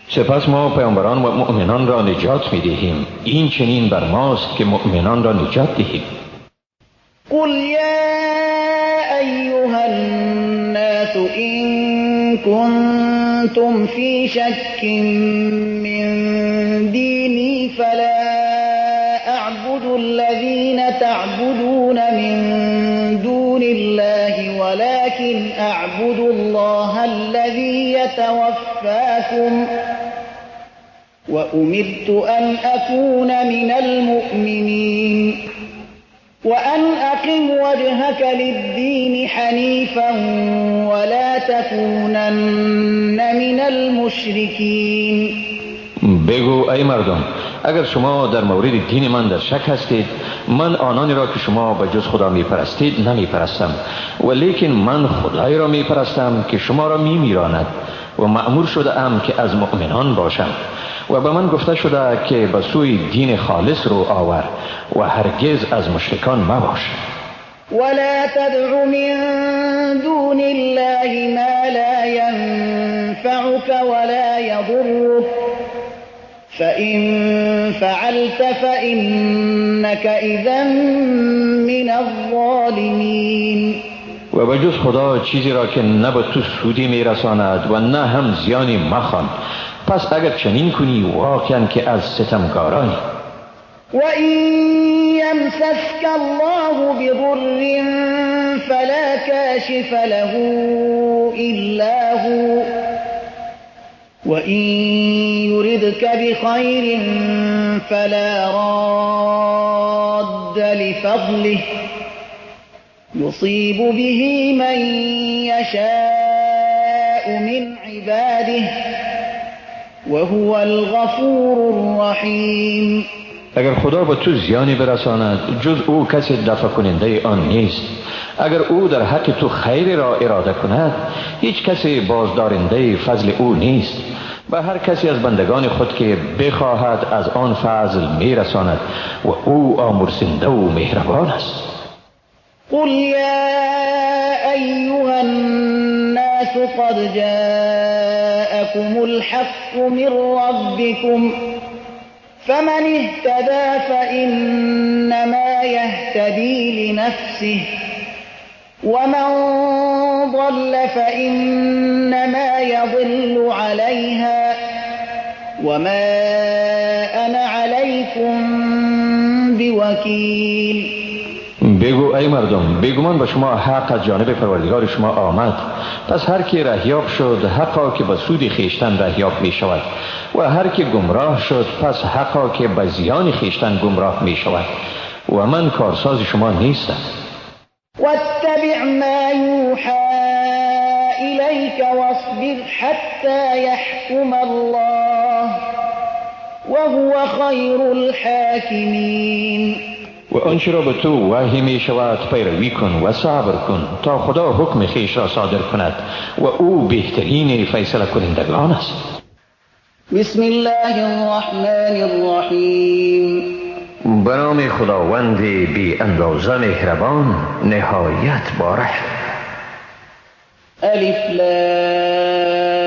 سپس ما پیامبران و مؤمنان را نجات می‌دهیم، این چنین بر ماست که مؤمنان را نجات دهیم. قل يا أيها الناس إن كنتم في شك من ديني فلا أعبد الذين تعبدون من دون الله ولكن أعبد الله الذي يتوفاكم وأمرت أن أكون من المؤمنين وأن أقم وجهك للدين حنيفا ولا تكونن من المشركين. بگو ای مردم، اگر شما در مورد دین من در شک هستید، من آنانی را که شما به جز خدا می پرستید نمی پرستم، ولیکن من خدای را می پرستم که شما را می میراند و مأمور شده ام که از مؤمنان باشم و به من گفته شده که به سوی دین خالص رو آور و هرگز از مشرکان مباش. ولا تدع من دون الله ما لا ينفعك ولا يضرك فإن فعلت فإنك إذا من الظالمين. و به جز خدا چیزی را که نه به تو سودی میرساند و نه هم زیانی مخوان، پس اگر چنین کنی واقعا که از ستمکارانی. وَإِن يَمْسَسْكَ اللَّهُ بِضُرٍّ فَلَا كَاشِفَ لَهُ إِلَّا هُوَ وَإِن يُرِدْكَ بِخَيْرٍ فَلَا رَادَّ لِفَضْلِهِ يُصِيبُ بِهِ مَن يَشَاءُ مِنْ عِبَادِهِ وَهُوَ الْغَفُورُ الرَّحِيمُ. اگر خدا به تو زیانی برساند جز او کسی دفع کننده آن نیست. اگر او در حق تو خیر را اراده کند هیچ کسی بازدارنده فضل او نیست. به هر کسی از بندگان خود که بخواهد از آن فضل می رساند و او آمرزنده و مهربان است. قل يا أيها الناس قد جاءكم الحق من ربكم فمن اهتدى فإنما يهتدي لنفسه ومن ضل فإنما يضل عليها وما أنا عليكم بوكيل. بگو ای مردم، بیگمان به شما حق از جانب پروردگار شما آمد، پس هر کی رهیاب شد حقا که به سود خیشتن رهیاب می شود و هر کی گمراه شد پس حقا که به زیان خیشتن گمراه می شود و من کارساز شما نیستم. واتبع ما يوحى إليك واصبر حتى يحكم الله وهو خير الحاكمين. و آنچه را به تو وحی می شود پیروی کن و صبر کن تا خدا حکم خیش را صادر کند و او بهترین فیصله کنندگان است. بسم الله الرحمن الرحیم. به نام خداوند بی اندازه مهربان نهایت باره. الف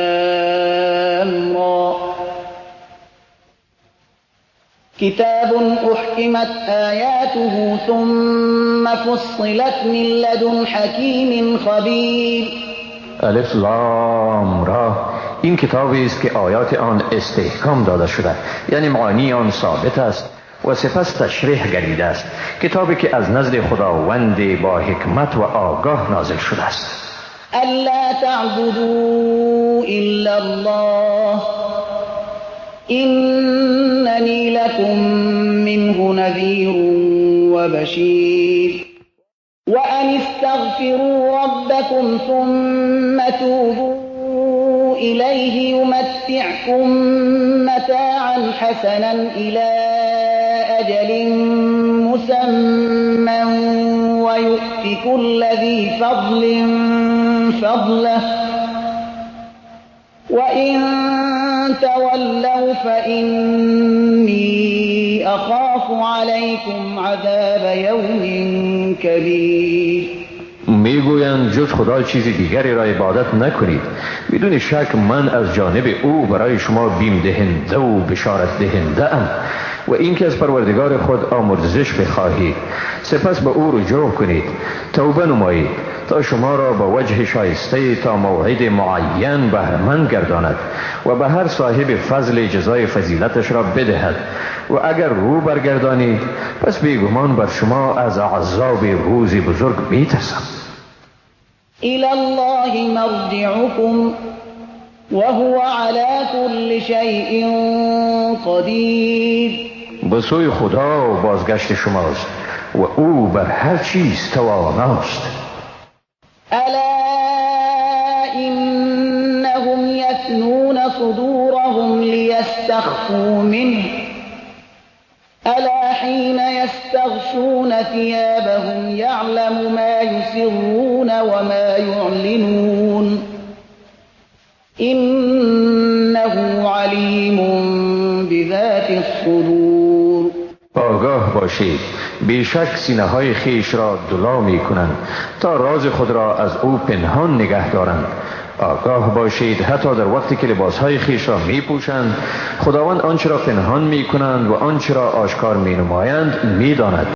لام را. كتاب أحكمت آياته ثم فصلت من لدن حكيم خبير. الف لام را، این کتابی است که آیات آن استحکام داده شده، یعنی معانی آن ثابت است و سپس تشریح گردیده است. کتابی که از نزد خداوند با حکمت و آگاه نازل شده است. الا تعبدوا الا الله إنني لكم منه نذير وبشير وأن استغفروا ربكم ثم توبوا إليه يمتعكم متاعا حسنا إلى أجل مسمى ويؤت كل ذي فضل فضله وإن تولوا فإني أخاف عليكم عذاب يوم كبير. میگویند جز خدا چیز دیگری را عبادت نکنید. بدون شک من از جانب او برای شما بیم دهنده و بشارت دهنده ام و اینکه از پروردگار خود آمرزش بخواهید سپس به او رجوع کنید، توبه نمایید تا شما را به وجه شایسته تا موعد معین بهره‌مند گرداند و به هر صاحب فضل جزای فضیلتش را بدهد و اگر رو برگردانید پس بیگمان بر شما از عذاب روز بزرگ میترسم. الى الله مرجعكم وهو على كل شيء قدیر. به سوی خدا بازگشت شماست و او بر هر چیز تواناست. الا انهم يثنون صدورهم ليستخفوا منه الا حين يستغشون ثيابهم يعلم ما يسرون وما يعلنون انه علیم بذات الصدور. آگاه باشید بیشک سینه های خیش را دلا می کنند تا راز خود را از او پنهان نگه دارند. آگاه باشید حتی در وقتی که لباس های خیش را می پوشند خداوند آنچه را پنهان می کنند و آنچه را آشکار می نمایند می داند.